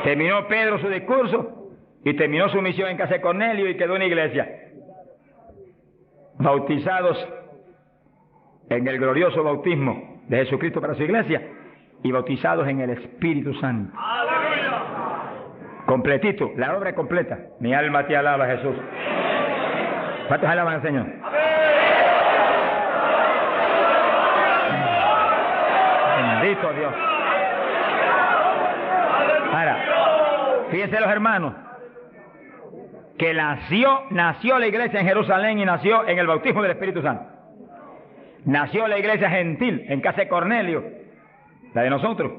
Terminó Pedro su discurso y terminó su misión en casa de Cornelio y quedó en la iglesia. Bautizados en el glorioso bautismo de Jesucristo para su iglesia y bautizados en el Espíritu Santo. Completito, la obra es completa. Mi alma te alaba, Jesús. ¿Cuántos alaban al Señor? Bendito Dios. Ahora, fíjense los hermanos, que nació la iglesia en Jerusalén y nació en el bautismo del Espíritu Santo. Nació la iglesia gentil en casa de Cornelio, la de nosotros,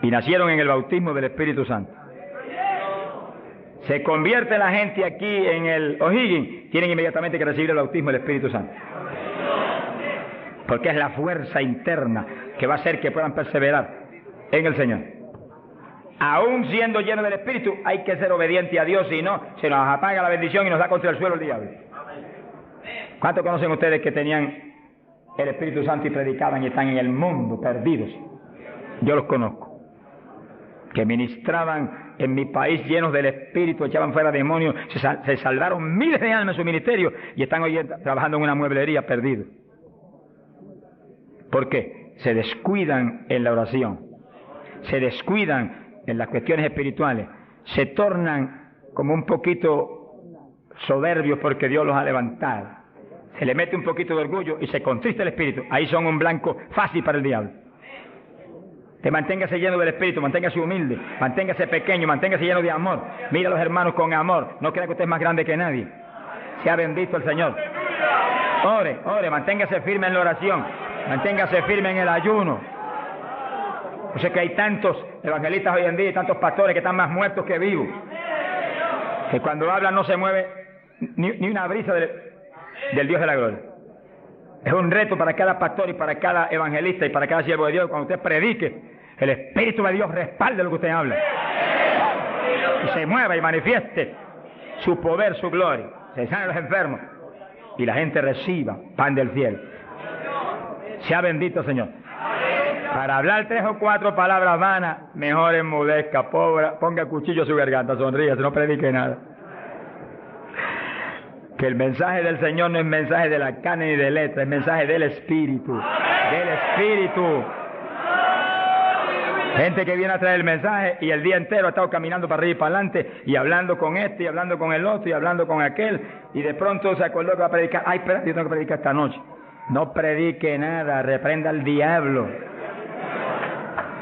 y nacieron en el bautismo del Espíritu Santo. Se convierte la gente aquí en el O'Higgins, tienen inmediatamente que recibir el bautismo del Espíritu Santo. Porque es la fuerza interna que va a hacer que puedan perseverar en el Señor. Aún siendo llenos del Espíritu, hay que ser obediente a Dios, si no, se nos apaga la bendición y nos da contra el suelo el diablo. ¿Cuántos conocen ustedes que tenían el Espíritu Santo y predicaban y están en el mundo perdidos? Yo los conozco. Que ministraban en mi país llenos del Espíritu, echaban fuera demonios, se salvaron miles de almas en su ministerio y están hoy trabajando en una mueblería perdidos. ¿Por qué? Se descuidan en la oración, se descuidan en las cuestiones espirituales, se tornan como un poquito soberbios porque Dios los ha levantado, se le mete un poquito de orgullo y se contrista el espíritu. Ahí son un blanco fácil para el diablo. Te manténgase lleno del Espíritu, manténgase humilde, manténgase pequeño, manténgase lleno de amor. Mira a los hermanos con amor, no crea que usted es más grande que nadie. Sea bendito el Señor. Ore, manténgase firme en la oración, manténgase firme en el ayuno. O sea que hay tantos evangelistas hoy en día y tantos pastores que están más muertos que vivos, que cuando hablan no se mueve ni una brisa del Dios de la gloria. Es un reto para cada pastor y para cada evangelista y para cada siervo de Dios. Cuando usted predique, el Espíritu de Dios respalde lo que usted habla. Y se mueva y manifieste su poder, su gloria. Se sanen los enfermos y la gente reciba pan del cielo. Sea bendito, Señor. Para hablar 3 o 4 palabras vanas, mejor enmudezca, ponga cuchillo a su garganta, sonríe, no predique nada. Que el mensaje del Señor no es mensaje de la carne ni de letra, es mensaje del Espíritu. Del Espíritu. Gente que viene a traer el mensaje y el día entero ha estado caminando para arriba y para adelante y hablando con este y hablando con el otro y hablando con aquel y de pronto se acordó que va a predicar. Ay, espérate, yo tengo que predicar esta noche. No predique nada, reprenda al diablo.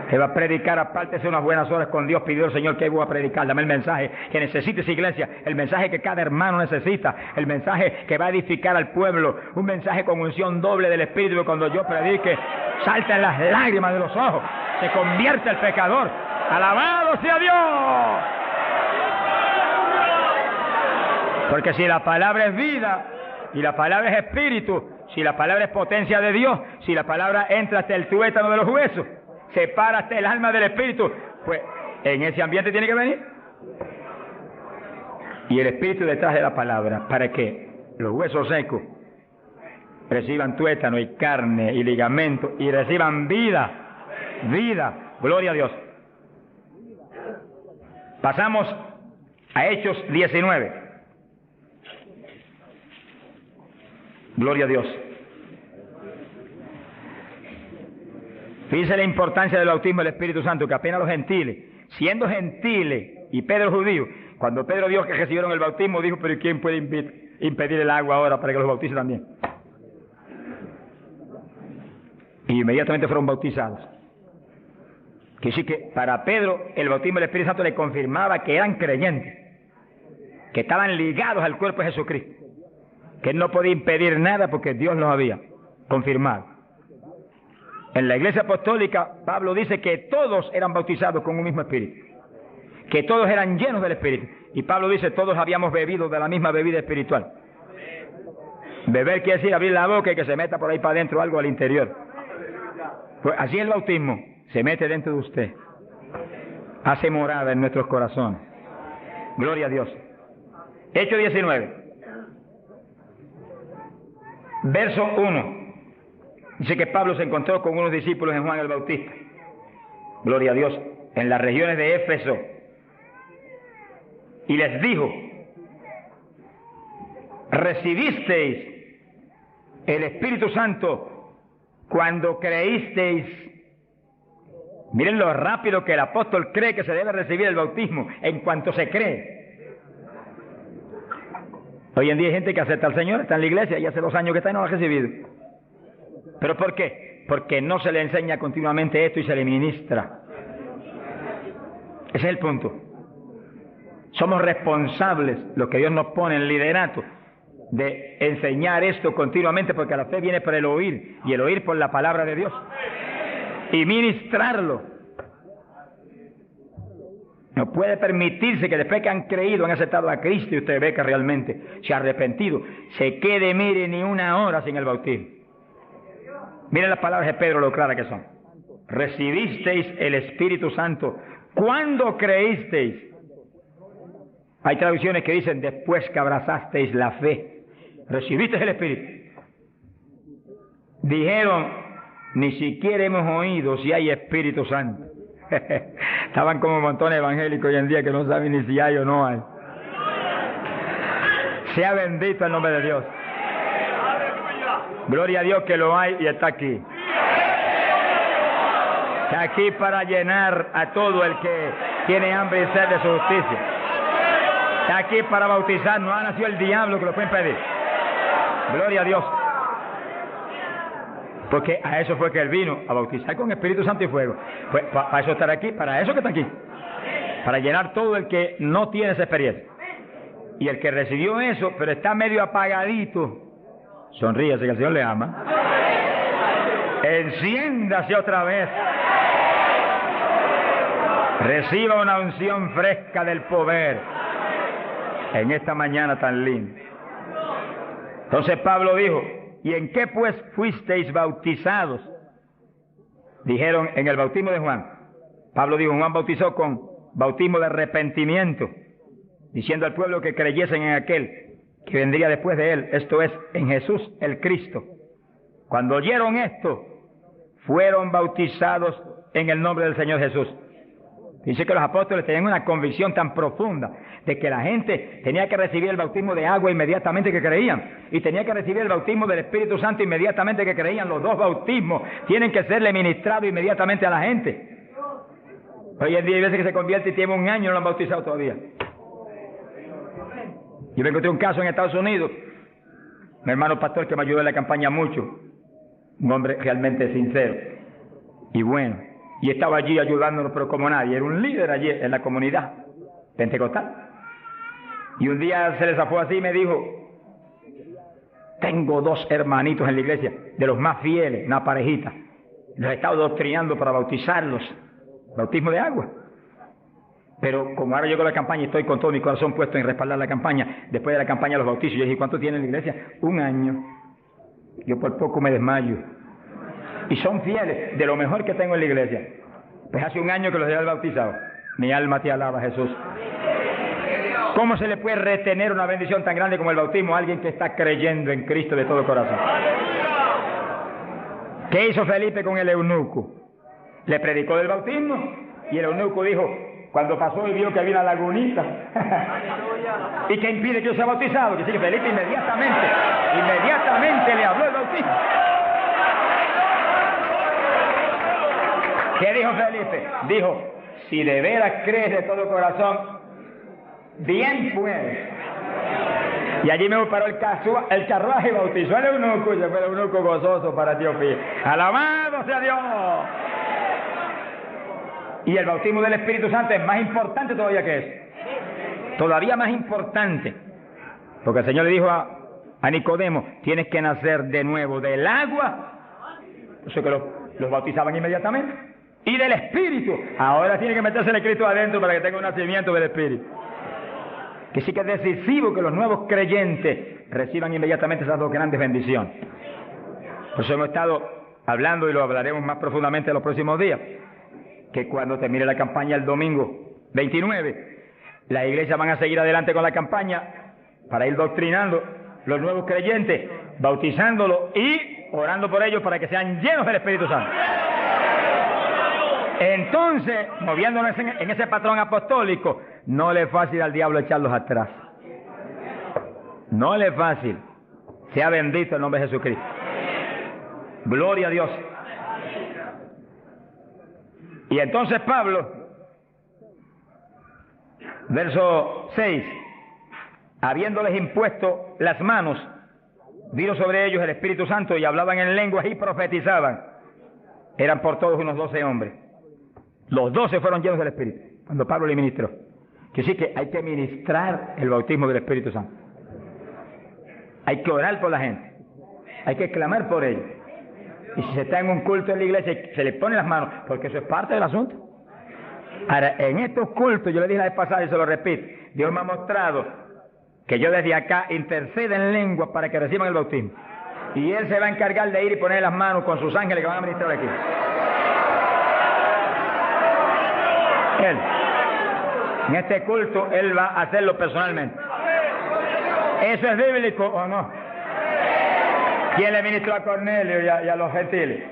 Que va a predicar, apártese unas buenas horas con Dios, pidió al Señor que voy a predicar, dame el mensaje que necesita esa iglesia, el mensaje que cada hermano necesita, el mensaje que va a edificar al pueblo, un mensaje con unción doble del Espíritu, que cuando yo predique, salten las lágrimas de los ojos, se convierte el pecador, alabado sea Dios. Porque si la palabra es vida, y la palabra es espíritu, si la palabra es potencia de Dios, si la palabra entra hasta el tuétano de los huesos, separa hasta el alma del espíritu, pues en ese ambiente tiene que venir. Y el espíritu detrás de la palabra, para que los huesos secos reciban tuétano y carne y ligamento y reciban vida, gloria a Dios. Pasamos a Hechos 19. Gloria a Dios. Fíjense la importancia del bautismo del Espíritu Santo, que apenas los gentiles, siendo gentiles y Pedro judío, cuando Pedro dijo que recibieron el bautismo, dijo, pero ¿quién puede impedir el agua ahora para que los bautice también? Y inmediatamente fueron bautizados. Que sí que para Pedro el bautismo del Espíritu Santo le confirmaba que eran creyentes, que estaban ligados al cuerpo de Jesucristo, que él no podía impedir nada porque Dios los había confirmado. En la iglesia apostólica, Pablo dice que todos eran bautizados con un mismo espíritu, que todos eran llenos del espíritu. Y Pablo dice, todos habíamos bebido de la misma bebida espiritual. Beber quiere decir abrir la boca y que se meta por ahí para adentro algo al interior. Pues así el bautismo se mete dentro de usted, hace morada en nuestros corazones. Gloria a Dios. Hechos 19, verso 1. Dice que Pablo se encontró con unos discípulos en Juan el Bautista, gloria a Dios, en las regiones de Éfeso, y les dijo: ¿recibisteis el Espíritu Santo cuando creísteis? Miren lo rápido que el apóstol cree que se debe recibir el bautismo, en cuanto se cree. Hoy en día hay gente que acepta al Señor, está en la iglesia y hace 2 años que está y no lo ha recibido. ¿Pero por qué? Porque no se le enseña continuamente esto y se le ministra. Ese es el punto. Somos responsables, los que Dios nos pone en liderato, de enseñar esto continuamente, porque la fe viene por el oír, y el oír por la palabra de Dios, y ministrarlo. No puede permitirse que después que han creído, han aceptado a Cristo, y usted ve que realmente se ha arrepentido, se quede, mire, ni una hora sin el bautismo. Miren las palabras de Pedro, lo claras que son. Recibisteis el Espíritu Santo cuando creísteis. Hay traducciones que dicen después que abrazasteis la fe. Recibisteis el Espíritu. Dijeron: ni siquiera hemos oído si hay Espíritu Santo. Estaban como montones evangélicos hoy en día que no saben ni si hay o no hay. Sea bendito el nombre de Dios. Gloria a Dios que lo hay y está aquí. Está aquí para llenar a todo el que tiene hambre y sed de su justicia. Está aquí para bautizar. No ha nacido el diablo que lo puede impedir. Gloria a Dios. Porque a eso fue que Él vino, a bautizar con Espíritu Santo y fuego. Pues para eso estar aquí, para eso que está aquí. Para llenar todo el que no tiene esa experiencia. Y el que recibió eso, pero está medio apagadito, sonríase que el Señor le ama. Enciéndase otra vez. Reciba una unción fresca del poder en esta mañana tan linda. Entonces Pablo dijo: ¿y en qué pues fuisteis bautizados? Dijeron: en el bautismo de Juan. Pablo dijo: Juan bautizó con bautismo de arrepentimiento, diciendo al pueblo que creyesen en aquel que vendría después de él, esto es, en Jesús el Cristo. Cuando oyeron esto, fueron bautizados en el nombre del Señor Jesús. Dice que los apóstoles tenían una convicción tan profunda de que la gente tenía que recibir el bautismo de agua inmediatamente que creían, y tenía que recibir el bautismo del Espíritu Santo inmediatamente que creían. Los dos bautismos tienen que serle ministrados inmediatamente a la gente. Hoy en día hay veces que se convierte y tiene 1 año y no lo han bautizado todavía. Yo me encontré un caso en Estados Unidos, mi hermano pastor que me ayudó en la campaña mucho, un hombre realmente sincero y bueno, y estaba allí ayudándonos, pero como nadie, era un líder allí en la comunidad pentecostal. Y un día se le zafó así y me dijo: tengo 2 hermanitos en la iglesia, de los más fieles, una parejita, los he estado doctrinando para bautizarlos, bautismo de agua. Pero como ahora llegó la campaña y estoy con todo mi corazón puesto en respaldar la campaña, después de la campaña los bautizos, yo dije: ¿cuánto tiene en la iglesia? 1 año. Yo por poco me desmayo. Y son fieles, de lo mejor que tengo en la iglesia. Pues hace 1 año que los he bautizado. Mi alma te alaba, Jesús. ¿Cómo se le puede retener una bendición tan grande como el bautismo a alguien que está creyendo en Cristo de todo corazón? ¿Qué hizo Felipe con el eunuco? Le predicó del bautismo y el eunuco dijo, cuando pasó y vio que había una lagunita, ¿y qué impide que yo sea bautizado? Que sí, que Felipe inmediatamente le habló el bautismo. ¿Qué dijo Felipe? Dijo, si de veras crees de todo corazón, bien puedes. Y allí me paró el carruaje y bautizó al eunuco, y se fue el eunuco gozoso para Etiopía. ¡Alabado sea Dios! Y el bautismo del Espíritu Santo es más importante todavía que eso. Todavía más importante. Porque el Señor le dijo a Nicodemo, tienes que nacer de nuevo del agua. Por eso que los bautizaban inmediatamente. Y del Espíritu. Ahora tiene que meterse el Cristo adentro para que tenga un nacimiento del Espíritu. Que sí que es decisivo que los nuevos creyentes reciban inmediatamente esas 2 grandes bendiciones. Por eso hemos estado hablando y lo hablaremos más profundamente en los próximos días. Que cuando termine la campaña el domingo 29, las iglesias van a seguir adelante con la campaña para ir doctrinando los nuevos creyentes, bautizándolos y orando por ellos para que sean llenos del Espíritu Santo. Entonces, moviéndonos en ese patrón apostólico, no le es fácil al diablo echarlos atrás. No le es fácil. Sea bendito el nombre de Jesucristo. Gloria a Dios. Y entonces Pablo, verso 6, habiéndoles impuesto las manos, vino sobre ellos el Espíritu Santo y hablaban en lenguas y profetizaban. Eran por todos unos 12 hombres. Los 12 fueron llenos del Espíritu cuando Pablo le ministró. Que sí que hay que ministrar el bautismo del Espíritu Santo. Hay que orar por la gente. Hay que clamar por ellos. Y si se está en un culto en la iglesia, se le pone las manos, porque eso es parte del asunto. Ahora, en estos cultos, yo le dije la vez pasada y se lo repito, Dios me ha mostrado que yo desde acá intercedo en lengua para que reciban el bautismo. Y Él se va a encargar de ir y poner las manos con sus ángeles que van a ministrar aquí. Él. En este culto, Él va a hacerlo personalmente. ¿Eso es bíblico o no? ¿Quién le ministró a Cornelio y a los gentiles?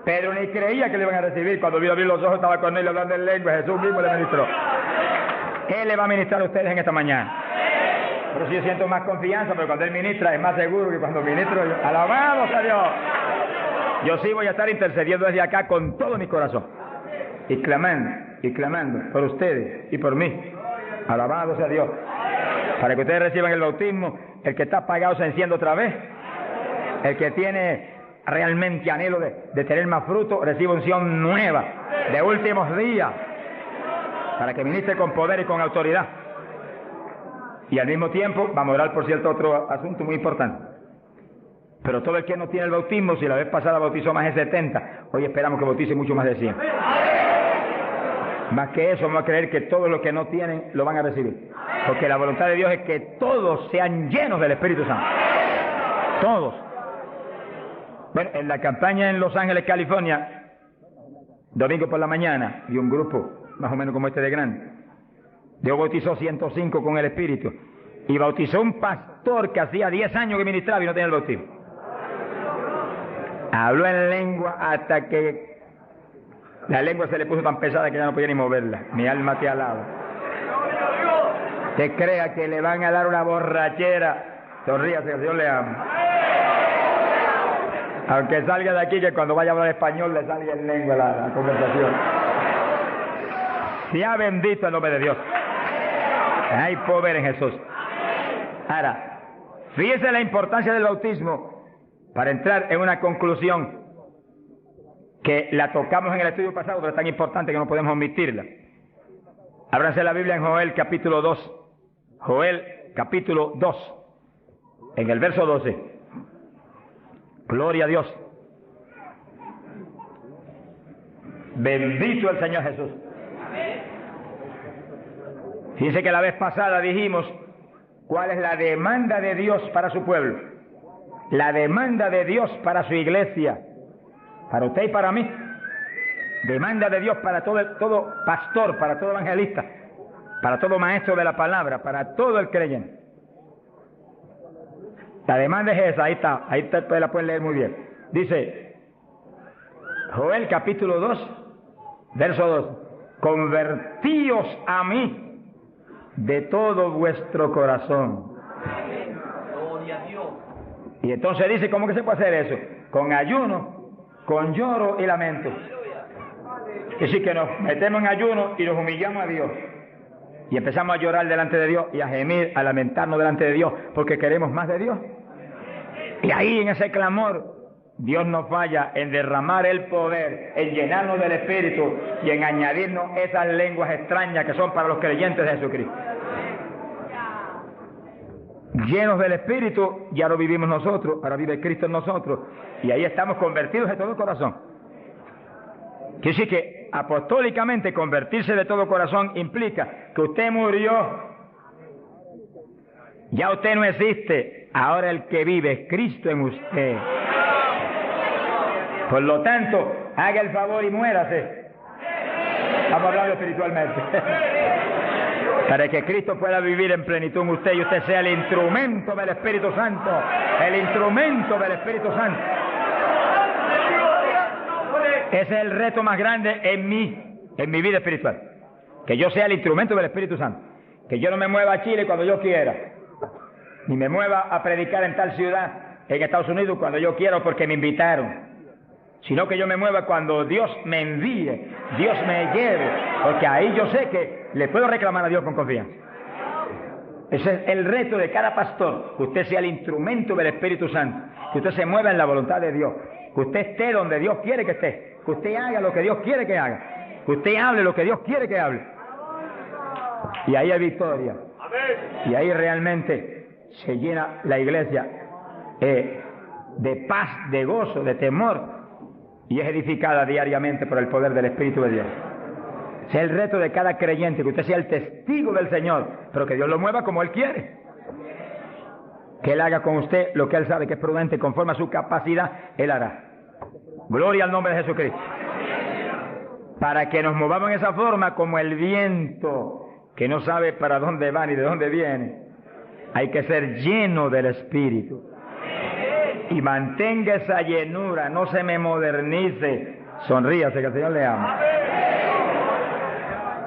Pedro ni creía que le iban a recibir. Cuando vio abrir los ojos estaba Cornelio hablando en lengua. Jesús mismo le ministró. Él le va a ministrar a ustedes en esta mañana. Pero si yo siento más confianza, pero cuando Él ministra es más seguro que cuando ministro yo. ¡Alabado sea Dios! Yo sí voy a estar intercediendo desde acá con todo mi corazón. Y clamando por ustedes y por mí. ¡Alabado sea Dios! Para que ustedes reciban el bautismo, el que está apagado se enciende otra vez. El que tiene realmente anhelo de tener más fruto, recibe unción nueva, de últimos días, para que ministre con poder y con autoridad. Y al mismo tiempo, vamos a orar por cierto otro asunto muy importante. Pero todo el que no tiene el bautismo, si la vez pasada bautizó más de 70, hoy esperamos que bautice mucho más de 100. Más que eso, vamos a creer que todos los que no tienen lo van a recibir. Porque la voluntad de Dios es que todos sean llenos del Espíritu Santo. Todos. Bueno, en la campaña en Los Ángeles, California, domingo por la mañana, vi un grupo más o menos como este de grande. Dios bautizó 105 con el Espíritu. Y bautizó un pastor que hacía 10 años que ministraba y no tenía el bautismo. Habló en lengua hasta que la lengua se le puso tan pesada que ya no podía ni moverla. Mi alma te alaba. Que crea que le van a dar una borrachera. Sonríase, que Dios le ama. Aunque salga de aquí, que cuando vaya a hablar español le salga en lengua la conversación. Sea bendito el nombre de Dios. Hay poder en Jesús. Ahora, fíjese la importancia del bautismo para entrar en una conclusión que la tocamos en el estudio pasado, pero es tan importante que no podemos omitirla. Ábranse la Biblia en Joel capítulo 2. Joel capítulo 2, en el verso 12. Gloria a Dios. Bendito el Señor Jesús. Fíjense que la vez pasada dijimos cuál es la demanda de Dios para su pueblo. La demanda de Dios para su iglesia. Para usted y para mí. Demanda de Dios para todo pastor, para todo evangelista, para todo maestro de la palabra, para todo el creyente. La demanda es esa, ahí usted la puede leer muy bien. Dice, Joel capítulo 2, verso 2, convertíos a mí de todo vuestro corazón. Y entonces dice, ¿cómo que se puede hacer eso? Con ayuno, con lloro y lamento. Es decir, que nos metemos en ayuno y nos humillamos a Dios. Y empezamos a llorar delante de Dios y a gemir, a lamentarnos delante de Dios, porque queremos más de Dios. Y ahí en ese clamor, Dios no falla en derramar el poder, en llenarnos del Espíritu y en añadirnos esas lenguas extrañas que son para los creyentes de Jesucristo. Llenos del Espíritu, ya lo vivimos nosotros, ahora vive Cristo en nosotros, y ahí estamos convertidos de todo corazón. Quiere decir que apostólicamente convertirse de todo corazón implica que usted murió, ya usted no existe, ahora el que vive es Cristo en usted. Por lo tanto, haga el favor y muérase. Estamos hablando espiritualmente. Para que Cristo pueda vivir en plenitud en usted y usted sea el instrumento del Espíritu Santo. El instrumento del Espíritu Santo. Ese es el reto más grande en mi vida espiritual. Que yo sea el instrumento del Espíritu Santo. Que yo no me mueva a Chile cuando yo quiera, ni me mueva a predicar en tal ciudad en Estados Unidos cuando yo quiera porque me invitaron, sino que yo me mueva cuando Dios me envíe, Dios me lleve, porque ahí yo sé que le puedo reclamar a Dios con confianza. Ese es el reto de cada pastor, que usted sea el instrumento del Espíritu Santo, que usted se mueva en la voluntad de Dios, que usted esté donde Dios quiere que esté, que usted haga lo que Dios quiere que haga, que usted hable lo que Dios quiere que hable. Y ahí hay victoria. Y ahí realmente se llena la iglesia de paz, de gozo, de temor, y es edificada diariamente por el poder del Espíritu de Dios. Ese es el reto de cada creyente, que usted sea el testigo del Señor, pero que Dios lo mueva como Él quiere. Que Él haga con usted lo que Él sabe que es prudente, conforme a su capacidad, Él hará. Gloria al nombre de Jesucristo. Para que nos movamos en esa forma como el viento, que no sabe para dónde va ni de dónde viene. Hay que ser lleno del Espíritu. Y mantenga esa llenura, no se me modernice. Sonríase, que el Señor le ama.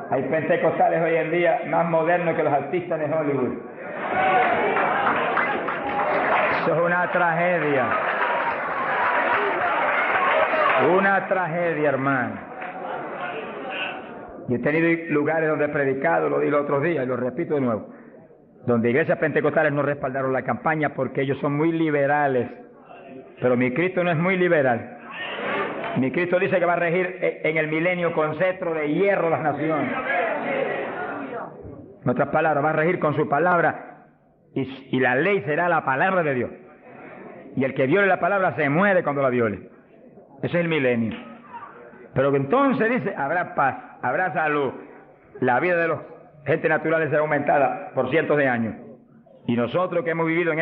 Hay pentecostales hoy en día más modernos que los artistas de Hollywood. Eso es una tragedia. Una tragedia, hermano. Y he tenido lugares donde he predicado, lo di los otros días y lo repito de nuevo, donde iglesias pentecostales no respaldaron la campaña porque ellos son muy liberales. Pero mi Cristo no es muy liberal. Mi Cristo dice que va a regir en el milenio con cetro de hierro las naciones. En otras palabras, va a regir con su palabra y la ley será la palabra de Dios. Y el que viole la palabra se muere cuando la viole. Ese es el milenio. Pero que entonces dice, habrá paz, habrá salud. La vida de los gente naturales será aumentada por cientos de años. Y nosotros que hemos vivido en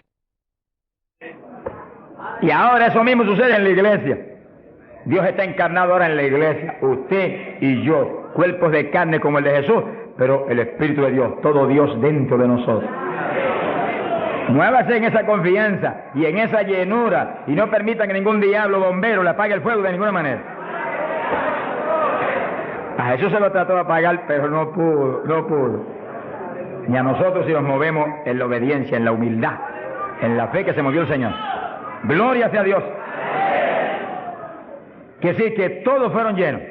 y ahora eso mismo sucede en la iglesia. Dios está encarnado ahora en la iglesia, usted y yo, cuerpos de carne como el de Jesús, pero el Espíritu de Dios, todo Dios dentro de nosotros. Muévase en esa confianza y en esa llenura y no permita que ningún diablo bombero le apague el fuego de ninguna manera. A Jesús se lo trató de apagar, pero no pudo. Ni a nosotros si nos movemos en la obediencia, en la humildad, en la fe que se movió el Señor. Gloria sea a Dios. Que sí, que todos fueron llenos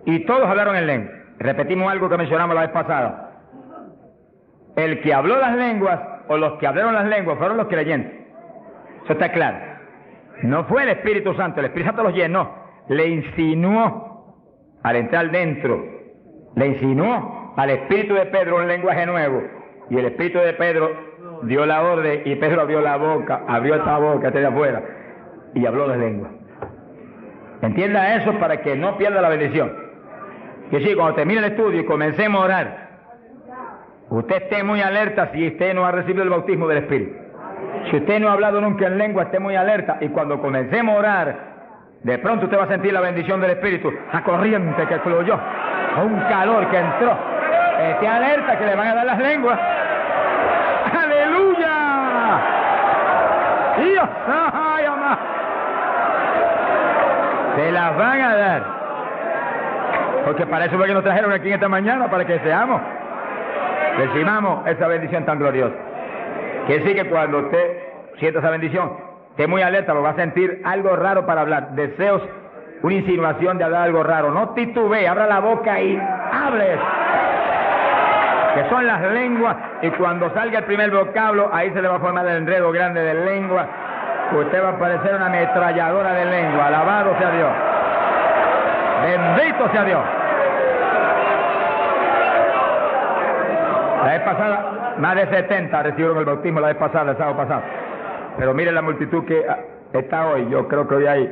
y todos hablaron en lengua. Repetimos algo que mencionamos la vez pasada. El que habló las lenguas o los que hablaron las lenguas fueron los creyentes. Eso está claro. No fue el Espíritu Santo, el Espíritu Santo los llenó, le insinuó al entrar dentro, le insinuó al Espíritu de Pedro un lenguaje nuevo, y el Espíritu de Pedro dio la orden y Pedro abrió la boca, abrió esta boca de afuera y habló las lenguas. Entienda eso para que no pierda la bendición. Que sí, cuando termine el estudio y comencemos a orar, usted esté muy alerta si usted no ha recibido el bautismo del Espíritu. Si usted no ha hablado nunca en lengua, esté muy alerta. Y cuando comencemos a orar, de pronto usted va a sentir la bendición del Espíritu, la corriente que fluyó, un calor que entró. Esté alerta que le van a dar las lenguas. ¡Aleluya! ¡Dios! ¡Ay, amá! Se las van a dar. Porque para eso fue que nos trajeron aquí en esta mañana, para que seamos, recibamos esa bendición tan gloriosa. Quiere decir que cuando usted sienta esa bendición, esté muy alerta, lo va a sentir algo raro para hablar, deseos, una insinuación de hablar algo raro. No titubee, abra la boca y hable, que son las lenguas, y cuando salga el primer vocablo, ahí se le va a formar el enredo grande de lengua. Usted va a parecer una ametralladora de lengua. Alabado sea Dios. Bendito sea Dios. La vez pasada, más de 70 recibieron el bautismo la vez pasada, el sábado pasado. Pero miren la multitud que está hoy. Yo creo que hoy hay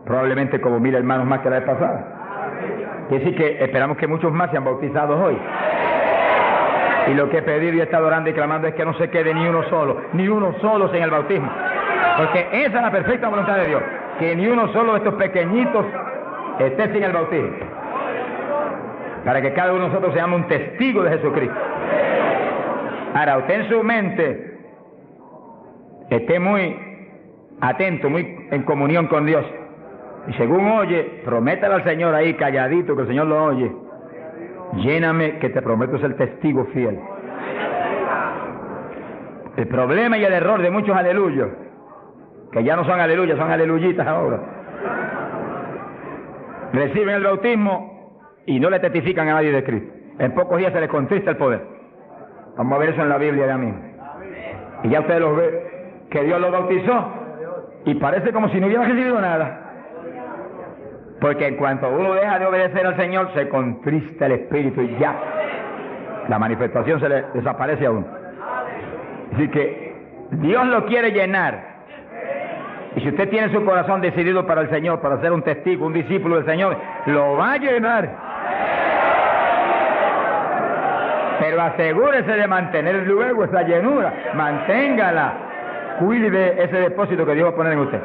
probablemente como 1000 hermanos más que la vez pasada. Quiere decir que esperamos que muchos más sean bautizados hoy. Y lo que he pedido y he estado orando y clamando es que no se quede ni uno solo sin el bautismo. Porque esa es la perfecta voluntad de Dios. Que ni uno solo de estos pequeñitos esté sin el bautismo. Para que cada uno de nosotros seamos un testigo de Jesucristo. Ahora, usted en su mente esté muy atento, muy en comunión con Dios. Y según oye, prométale al Señor ahí calladito, que el Señor lo oye. Lléname, que te prometo ser testigo fiel. El problema y el error de muchos aleluyos, que ya no son aleluyas, son aleluyitas ahora, reciben el bautismo y no le testifican a nadie de Cristo. En pocos días se les contrista el poder. Vamos a ver eso en la Biblia ya mismo. Y ya ustedes los ven, que Dios los bautizó y parece como si no hubiera recibido nada. Porque en cuanto uno deja de obedecer al Señor, se contrista el Espíritu y ya la manifestación se le desaparece a uno. Así que Dios lo quiere llenar. Y si usted tiene su corazón decidido para el Señor, para ser un testigo, un discípulo del Señor, lo va a llenar. Pero asegúrese de mantener luego esa llenura. Manténgala. Cuide de ese depósito que Dios va a poner en usted.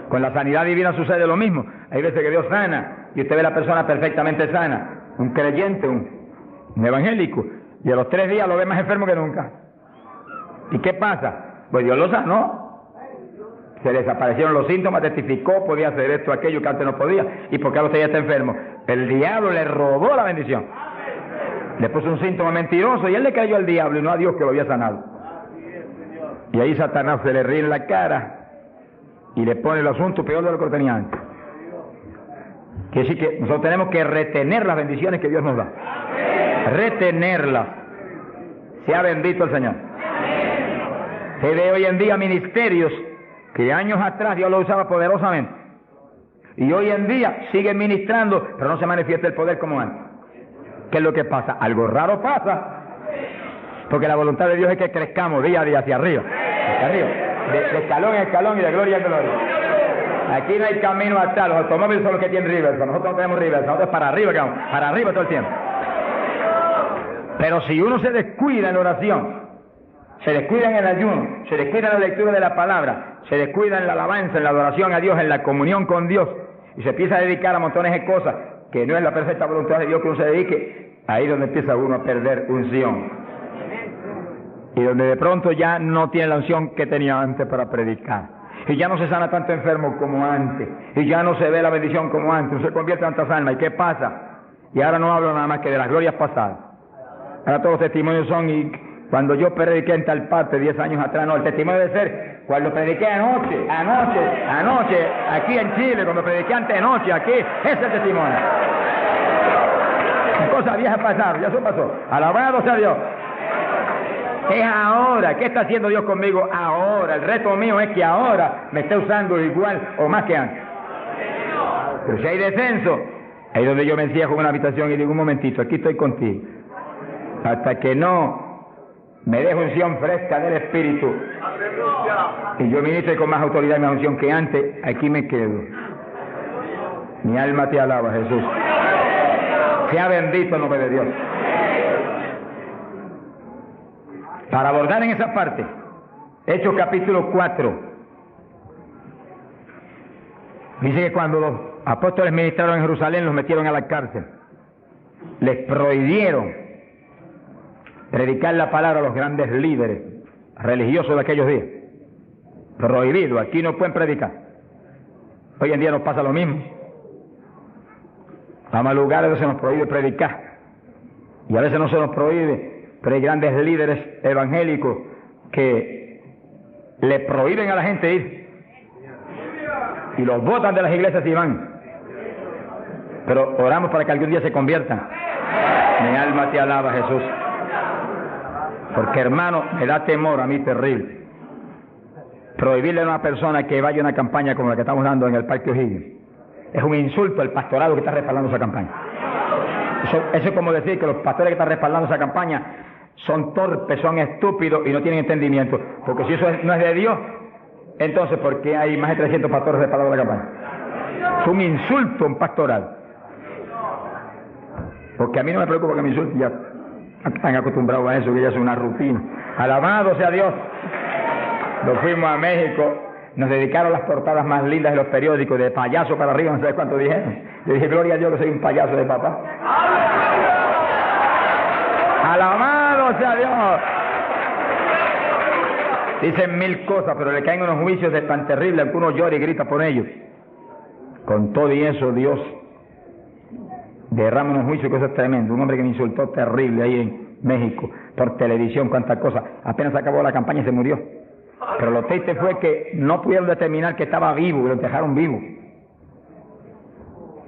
Con la sanidad divina sucede lo mismo. Hay veces que Dios sana y usted ve a la persona perfectamente sana. Un creyente, un evangélico. Y a los 3 días lo ve más enfermo que nunca. ¿Y qué pasa? Pues Dios lo sanó. Se desaparecieron los síntomas, testificó, podía hacer esto, aquello que antes no podía. ¿Y por qué ahora usted ya está enfermo? El diablo le robó la bendición. Le puso un síntoma mentiroso y él le creyó al diablo y no a Dios que lo había sanado. Y ahí Satanás se le ríe en la cara y le pone el asunto peor de lo que tenía antes. Quiere decir que nosotros tenemos que retener las bendiciones que Dios nos da. Retenerlas. Sea bendito el Señor. Se ve hoy en día ministerios que años atrás Dios los usaba poderosamente. Y hoy en día siguen ministrando, pero no se manifiesta el poder como antes. ¿Qué es lo que pasa? Algo raro pasa. Porque la voluntad de Dios es que crezcamos día a día hacia arriba. Hacia arriba. De escalón en escalón y de gloria en gloria. Aquí no hay camino atrás. Los automóviles son los que tienen reversa. Nosotros no tenemos reversa. Nosotros para arriba, para arriba todo el tiempo. Pero si uno se descuida en la oración, se descuida en el ayuno, se descuida en la lectura de la palabra, se descuida en la alabanza, en la adoración a Dios, en la comunión con Dios, y se empieza a dedicar a montones de cosas que no es la perfecta voluntad de Dios que uno se dedique, ahí es donde empieza uno a perder unción. Y donde de pronto ya no tiene la unción que tenía antes para predicar. Y ya no se sana tanto enfermo como antes. Y ya no se ve la bendición como antes. No se convierte en tantas almas. ¿Y qué pasa? Y ahora no hablo nada más que de las glorias pasadas. Ahora todos los testimonios son, y cuando yo prediqué en tal parte 10 años atrás, no, el testimonio debe ser cuando prediqué anoche, aquí en Chile, cuando prediqué antenoche, aquí, ese es el testimonio. Cosas viejas pasaron, ya eso pasó. Alabado sea Dios. Es ahora. ¿Qué está haciendo Dios conmigo ahora? El reto mío es que ahora me esté usando igual o más que antes. Pero si hay descenso, ahí donde yo me encierro en una habitación y digo, un momentito, aquí estoy contigo. Hasta que no me dejo unción fresca del Espíritu y yo ministre con más autoridad y más unción que antes, aquí me quedo. Mi alma te alaba, Jesús. Sea bendito el nombre de Dios. Para abordar en esa parte, Hechos capítulo 4, dice que cuando los apóstoles ministraron en Jerusalén, los metieron a la cárcel. Les prohibieron predicar la palabra a los grandes líderes religiosos de aquellos días. Prohibido, aquí no pueden predicar. Hoy en día nos pasa lo mismo. Vamos a lugares donde se nos prohíbe predicar. Y a veces no se nos prohíbe. Pero hay grandes líderes evangélicos que le prohíben a la gente ir y los botan de las iglesias y van. Pero oramos para que algún día se conviertan. Mi alma te alaba, Jesús. Porque, hermano, me da temor a mí terrible prohibirle a una persona que vaya a una campaña como la que estamos dando en el Parque O'Higgins. Es un insulto al pastorado que está respaldando esa campaña. Eso es como decir que los pastores que están respaldando esa campaña son torpes, son estúpidos y no tienen entendimiento. Porque si eso no es de Dios, entonces ¿por qué hay más de 300 pastores respaldando la campaña? Es un insulto a un pastoral. Porque a mí no me preocupa que me insulten, ya están acostumbrados a eso, que ya es una rutina. Alabado sea Dios. Nos fuimos a México, nos dedicaron las portadas más lindas de los periódicos, de payaso para arriba, no sé cuánto dijeron. Yo dije, gloria a Dios que soy un payaso de papá. Alabado sea Dios. Dicen 1000 cosas, pero le caen unos juicios de tan terribles que uno llora y grita por ellos. Con todo y eso, Dios derrama un juicio que eso es tremendo. Un hombre que me insultó terrible ahí en México, por televisión, cuántas cosas. Apenas acabó la campaña y se murió. Pero lo triste fue que no pudieron determinar que estaba vivo y lo dejaron vivo.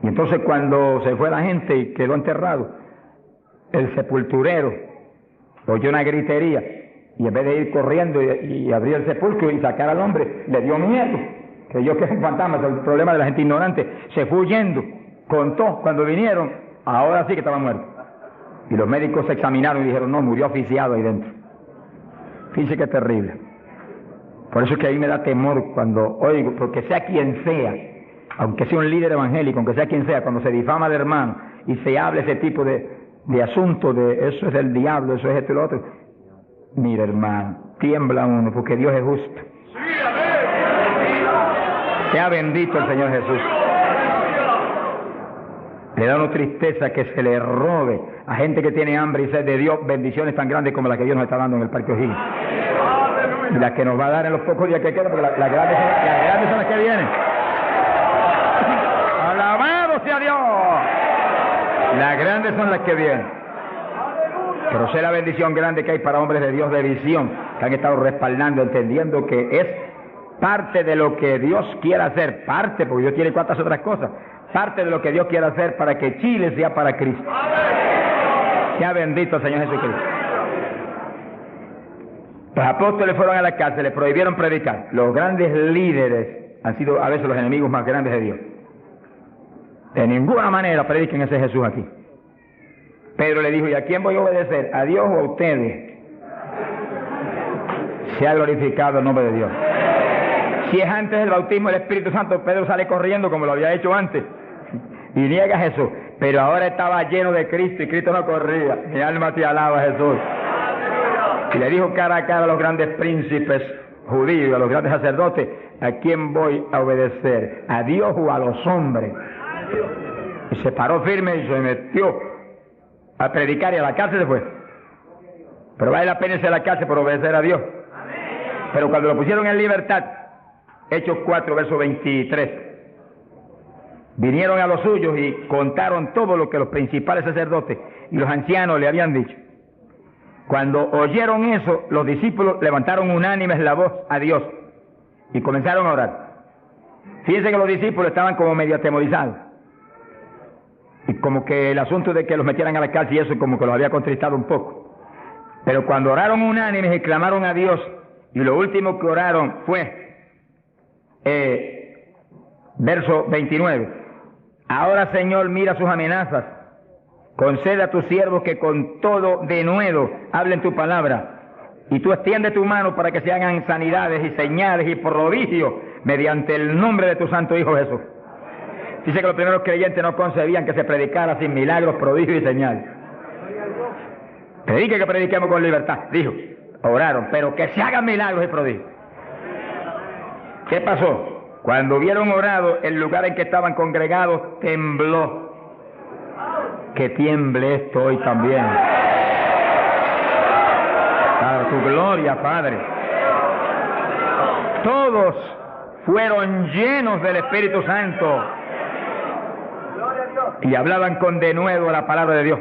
Y entonces cuando se fue la gente y quedó enterrado, el sepulturero oyó una gritería y en vez de ir corriendo y abrir el sepulcro y sacar al hombre, le dio miedo. Creyó que es un fantasma, es el problema de la gente ignorante. Se fue huyendo, contó, cuando vinieron, ahora sí que estaba muerto. Y los médicos se examinaron y dijeron, no, murió asfixiado ahí dentro. Fíjense qué terrible. Por eso es que a mí me da temor cuando oigo, porque sea quien sea, aunque sea un líder evangélico, aunque sea quien sea, cuando se difama de hermano y se habla ese tipo de asunto, de eso es del diablo, eso es esto y lo otro, mira hermano, tiembla uno, porque Dios es justo. Sea bendito el Señor Jesús. Le da una tristeza que se le robe a gente que tiene hambre y sed de Dios bendiciones tan grandes como las que Dios nos está dando en el Parque O'Higgins. Y las que nos va a dar en los pocos días que quedan, porque las grandes son las que vienen. ¡Alabado sea Dios! Las grandes son las que vienen. Pero sé la bendición grande que hay para hombres de Dios de visión, que han estado respaldando, entendiendo que es parte de lo que Dios quiere hacer, parte, porque Dios tiene cuantas otras cosas, parte de lo que Dios quiere hacer para que Chile sea para Cristo. Sea bendito el Señor Jesucristo. Los apóstoles fueron a la cárcel, les prohibieron predicar. Los grandes líderes han sido a veces los enemigos más grandes de Dios. De ninguna manera prediquen ese Jesús aquí. Pedro le dijo, ¿y a quién voy a obedecer? ¿A Dios o a ustedes? Se ha glorificado el nombre de Dios. Si es antes del bautismo del Espíritu Santo, Pedro sale corriendo como lo había hecho antes y niega a Jesús. Pero ahora estaba lleno de Cristo y Cristo no corría. Mi alma te alaba, Jesús. Y le dijo cara a cara a los grandes príncipes judíos, a los grandes sacerdotes, ¿a quién voy a obedecer? ¿A Dios o a los hombres? Y se paró firme y se metió a predicar y a la cárcel se fue. Pero vale la pena irse a la cárcel por obedecer a Dios. Pero cuando lo pusieron en libertad, Hechos 4, verso 23, vinieron a los suyos y contaron todo lo que los principales sacerdotes y los ancianos le habían dicho. Cuando oyeron eso, los discípulos levantaron unánimes la voz a Dios y comenzaron a orar. Fíjense que los discípulos estaban como medio atemorizados. Y como que el asunto de que los metieran a la cárcel y eso como que los había contristado un poco. Pero cuando oraron unánimes y clamaron a Dios, y lo último que oraron fue, verso 29, ahora Señor mira sus amenazas, concede a tus siervos que con todo denuedo hablen tu palabra, y tú extiende tu mano para que se hagan sanidades y señales y prodigios mediante el nombre de tu santo Hijo Jesús. Dice que los primeros creyentes no concebían que se predicara sin milagros, prodigios y señales. Predique que prediquemos con libertad, dijo. Oraron, pero que se hagan milagros y prodigios. ¿Qué pasó? Cuando hubieron orado, el lugar en que estaban congregados tembló. Que tiemble esto hoy también. Para tu gloria, Padre. Todos fueron llenos del Espíritu Santo y hablaban con denuedo la palabra de Dios.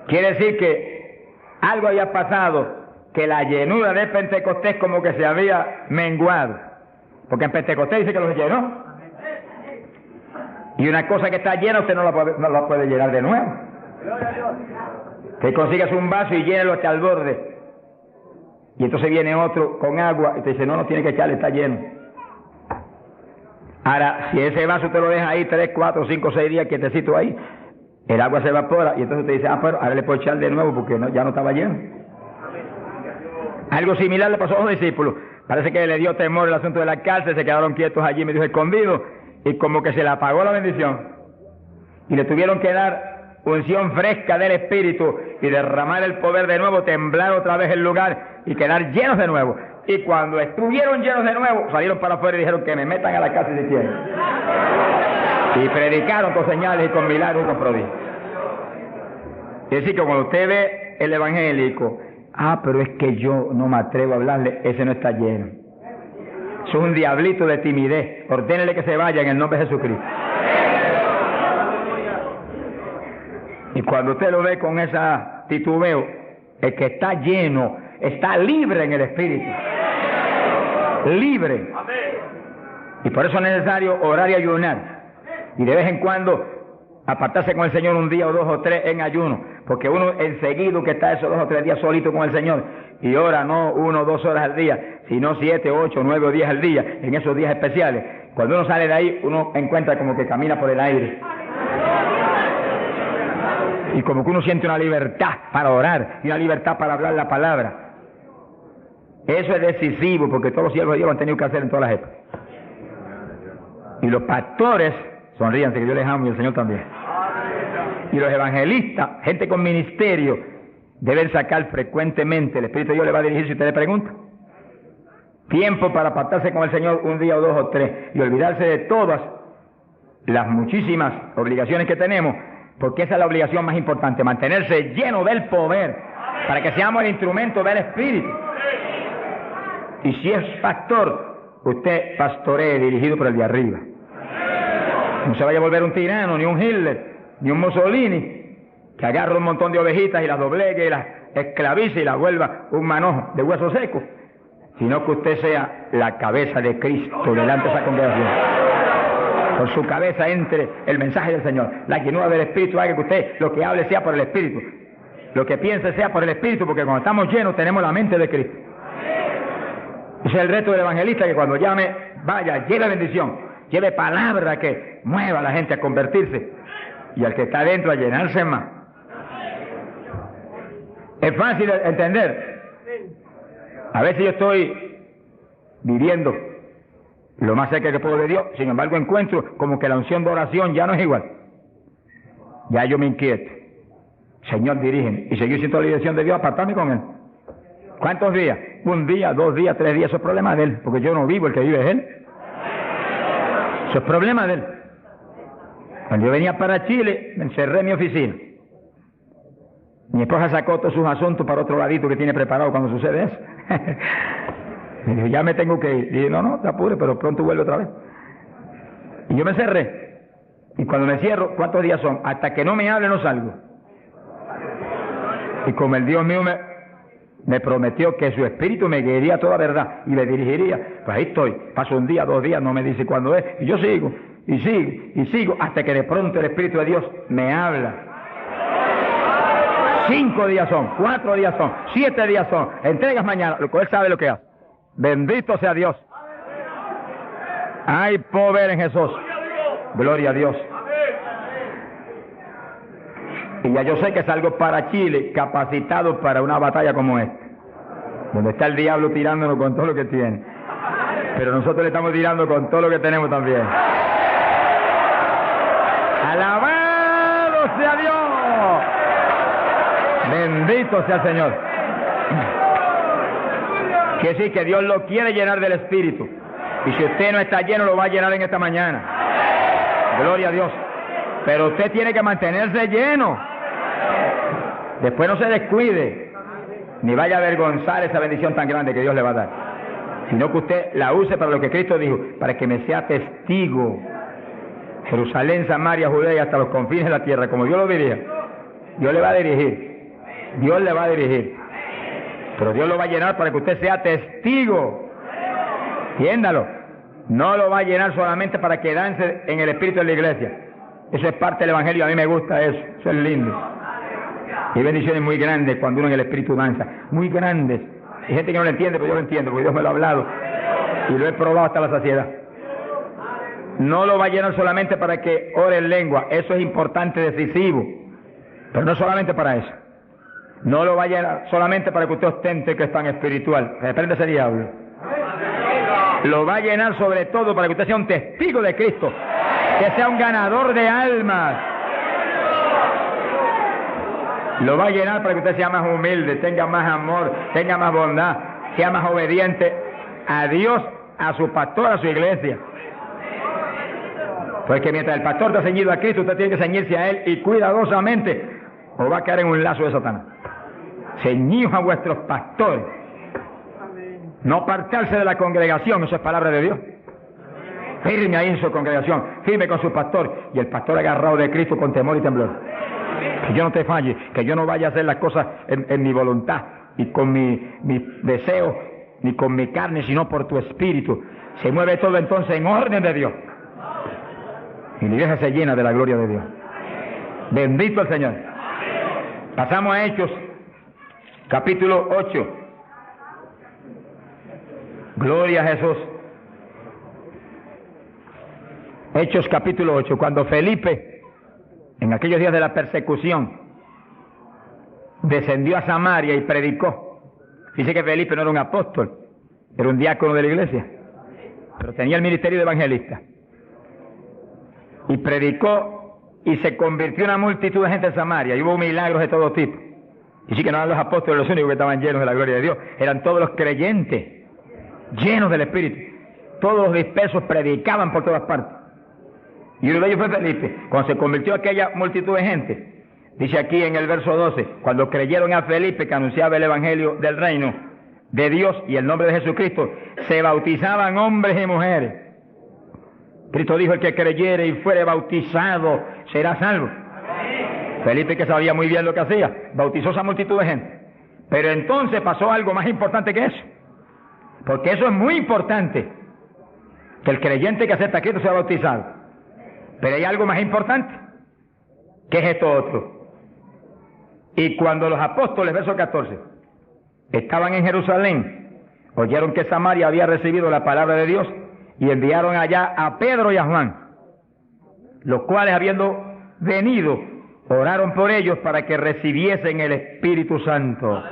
Quiere decir que algo había pasado, que la llenura de Pentecostés como que se había menguado, porque en Pentecostés dice que los llenó, y una cosa que está llena usted no la puede llenar de nuevo. Que consigas un vaso y llénelo hasta el borde, y entonces viene otro con agua y te dice no tiene que echarle, está lleno. Ahora, si ese vaso te lo deja ahí 3, 4, 5, 6 días quietecito ahí, el agua se evapora y entonces te dice, pero ahora le puedo echar de nuevo porque ya no estaba lleno. Algo similar le pasó a los discípulos. Parece que le dio temor el asunto de la cárcel, se quedaron quietos allí, me dijo escondidos, y como que se le apagó la bendición. Y le tuvieron que dar unción fresca del Espíritu y derramar el poder de nuevo, temblar otra vez el lugar y quedar llenos de nuevo. Y cuando estuvieron llenos de nuevo, salieron para afuera y dijeron que me metan a la cárcel si quieren. Y predicaron con señales y con milagros y con prodigios. Es decir, que cuando usted ve el evangélico, pero es que yo no me atrevo a hablarle, ese no está lleno. Eso es un diablito de timidez. Ordénele que se vaya en el nombre de Jesucristo. Y cuando usted lo ve con esa titubeo, el que está lleno, está libre en el Espíritu. Libre. Y por eso es necesario orar y ayunar. Y de vez en cuando apartarse con el Señor un día o dos o tres en ayuno. Porque uno enseguida que está esos 2 o 3 días solito con el Señor y ora no 1 o 2 horas al día, sino 7, 8, 9 o 10 al día, en esos días especiales. Cuando uno sale de ahí, uno encuentra como que camina por el aire. Y como que uno siente una libertad para orar y una libertad para hablar la palabra. Eso es decisivo, porque todos los siervos de Dios lo han tenido que hacer en todas las épocas. Y los pastores, sonríanse que yo les amo y el Señor también. Y los evangelistas, gente con ministerio, deben sacar frecuentemente, el Espíritu de Dios le va a dirigir si usted le pregunta. Tiempo para apartarse con el Señor un día o 2 o 3 y olvidarse de todas las muchísimas obligaciones que tenemos, porque esa es la obligación más importante, mantenerse lleno del poder, para que seamos el instrumento del Espíritu. Y si es pastor, usted pastoree dirigido por el de arriba. No se vaya a volver un tirano, ni un Hitler, ni un Mussolini, que agarre un montón de ovejitas y las doblegue y las esclavice y las vuelva un manojo de huesos secos, sino que usted sea la cabeza de Cristo delante de esa congregación. Por su cabeza entre el mensaje del Señor. La llenura del Espíritu haga que usted lo que hable sea por el Espíritu, lo que piense sea por el Espíritu, porque cuando estamos llenos tenemos la mente de Cristo. Ese es el reto del evangelista, que cuando llame, vaya, lleve bendición, lleve palabra que mueva a la gente a convertirse y al que está adentro a llenarse más. Es fácil entender. A veces yo estoy viviendo lo más cerca que puedo de Dios, sin embargo encuentro como que la unción de oración ya no es igual. Ya yo me inquieto. Señor, dirígeme. Y seguir siendo la dirección de Dios, apartarme con Él. ¿Cuántos días? 1 día, 2 días, 3 días. Eso es problema de Él, porque yo no vivo, el que vive es Él. Eso es problema de Él. Cuando yo venía para Chile, me encerré en mi oficina. Mi esposa sacó todos sus asuntos para otro ladito que tiene preparado cuando sucede eso. Me dijo, ya me tengo que ir. Y dije, no te apures, pero pronto vuelve otra vez. Y yo me cerré. Y cuando me cierro, ¿cuántos días son? Hasta que no me hable no salgo. Y como el Dios mío me prometió que su espíritu me guiaría a toda verdad y me dirigiría, pues ahí estoy. Paso 1 día, 2 días, no me dice cuándo es. Y yo sigo, y sigo, y sigo, hasta que de pronto el Espíritu de Dios me habla. 5 días son, 4 días son, 7 días son. Entregas mañana, lo que Él sabe lo que hace. Bendito sea Dios. Hay poder en Jesús. Gloria a Dios. Y ya yo sé que salgo para Chile capacitado para una batalla como esta, donde está el diablo tirándonos con todo lo que tiene, pero nosotros le estamos tirando con todo lo que tenemos también. ¡Alabado sea Dios! Bendito sea el Señor. Quiere decir que Dios lo quiere llenar del Espíritu, y si usted no está lleno lo va a llenar en esta mañana. Gloria a Dios. Pero usted tiene que mantenerse lleno. Después no se descuide, ni vaya a avergonzar esa bendición tan grande que Dios le va a dar, sino que usted la use para lo que Cristo dijo, para que me sea testigo. Jerusalén, Samaria, Judea y hasta los confines de la tierra, como Dios lo diría. Dios le va a dirigir. Dios le va a dirigir. Pero Dios lo va a llenar para que usted sea testigo. Entiéndalo. No lo va a llenar solamente para que dance en el espíritu de la iglesia. Eso es parte del evangelio, a mí me gusta eso. Eso es lindo. Hay bendiciones muy grandes cuando uno en el espíritu danza. Muy grandes. Hay gente que no lo entiende, pero yo lo entiendo, porque Dios me lo ha hablado. Y lo he probado hasta la saciedad. No lo va a llenar solamente para que ore en lengua. Eso es importante, decisivo. Pero no solamente para eso. No lo va a llenar solamente para que usted ostente que es tan espiritual. Reprende ese diablo. Lo va a llenar sobre todo para que usted sea un testigo de Cristo, que sea un ganador de almas. Lo va a llenar para que usted sea más humilde, tenga más amor, tenga más bondad, sea más obediente a Dios, a su pastor, a su iglesia. Porque mientras el pastor está ceñido a Cristo, usted tiene que ceñirse a Él y cuidadosamente, o va a caer en un lazo de Satanás. Ceñidos a vuestros pastores. No apartarse de la congregación, eso es palabra de Dios. Firme ahí en su congregación, firme con su pastor, y el pastor agarrado de Cristo con temor y temblor. Que yo no te falle, que yo no vaya a hacer las cosas en mi voluntad y con mi deseo, ni con mi carne, sino por tu espíritu. Se mueve todo entonces en orden de Dios. Y la iglesia se llena de la gloria de Dios. Bendito el Señor. Pasamos a Hechos, capítulo 8. Gloria a Jesús. Hechos capítulo 8, cuando Felipe, en aquellos días de la persecución, descendió a Samaria y predicó. Dice que Felipe no era un apóstol, era un diácono de la iglesia, pero tenía el ministerio de evangelista. Y predicó y se convirtió una multitud de gente en Samaria, y hubo milagros de todo tipo. Y sí que no eran los apóstoles los únicos que estaban llenos de la gloria de Dios, eran todos los creyentes, llenos del Espíritu. Todos los dispersos predicaban por todas partes. Y uno de ellos fue Felipe. Cuando se convirtió aquella multitud de gente, dice aquí en el verso 12, cuando creyeron a Felipe que anunciaba el evangelio del reino de Dios y el nombre de Jesucristo, se bautizaban hombres y mujeres. Cristo dijo: el que creyere y fuere bautizado será salvo. Felipe, que sabía muy bien lo que hacía, bautizó esa multitud de gente. Pero entonces pasó algo más importante que eso, porque eso es muy importante, que el creyente que acepta a Cristo sea bautizado. Pero hay algo más importante, que es esto otro. Y cuando los apóstoles, verso 14, estaban en Jerusalén, oyeron que Samaria había recibido la palabra de Dios, y enviaron allá a Pedro y a Juan, los cuales, habiendo venido, oraron por ellos para que recibiesen el Espíritu Santo.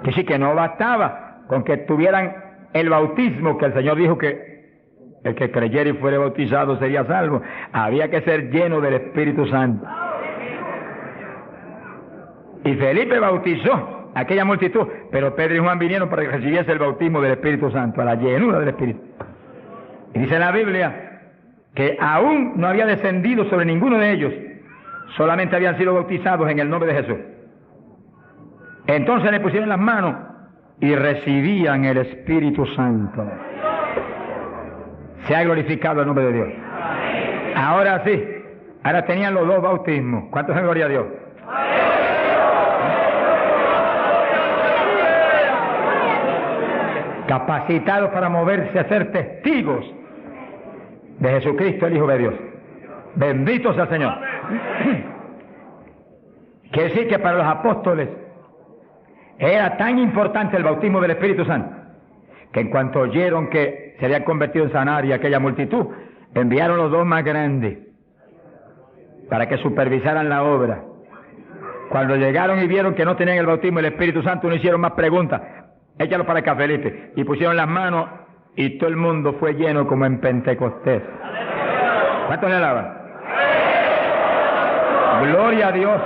Que sí, que no bastaba con que tuvieran el bautismo, que el Señor dijo que el que creyera y fuere bautizado sería salvo. Había que ser lleno del Espíritu Santo. Y Felipe bautizó a aquella multitud, pero Pedro y Juan vinieron para que recibiese el bautismo del Espíritu Santo, a la llenura del Espíritu. Y dice la Biblia que aún no había descendido sobre ninguno de ellos, solamente habían sido bautizados en el nombre de Jesús. Entonces le pusieron las manos y recibían el Espíritu Santo. Se ha glorificado el nombre de Dios. Ahora sí, ahora tenían los dos bautismos. ¿Cuántos en gloria a Dios? Capacitados para moverse a ser testigos de Jesucristo, el Hijo de Dios. Bendito sea el Señor. Quiere decir que para los apóstoles era tan importante el bautismo del Espíritu Santo, que en cuanto oyeron que se había convertido en Samaria aquella multitud, enviaron los dos más grandes para que supervisaran la obra. Cuando llegaron y vieron que no tenían el bautismo del Espíritu Santo, no hicieron más preguntas. Échalo para acá, Felipe. Y pusieron las manos y todo el mundo fue lleno como en Pentecostés. ¿Cuántos le alaban? Gloria a Dios.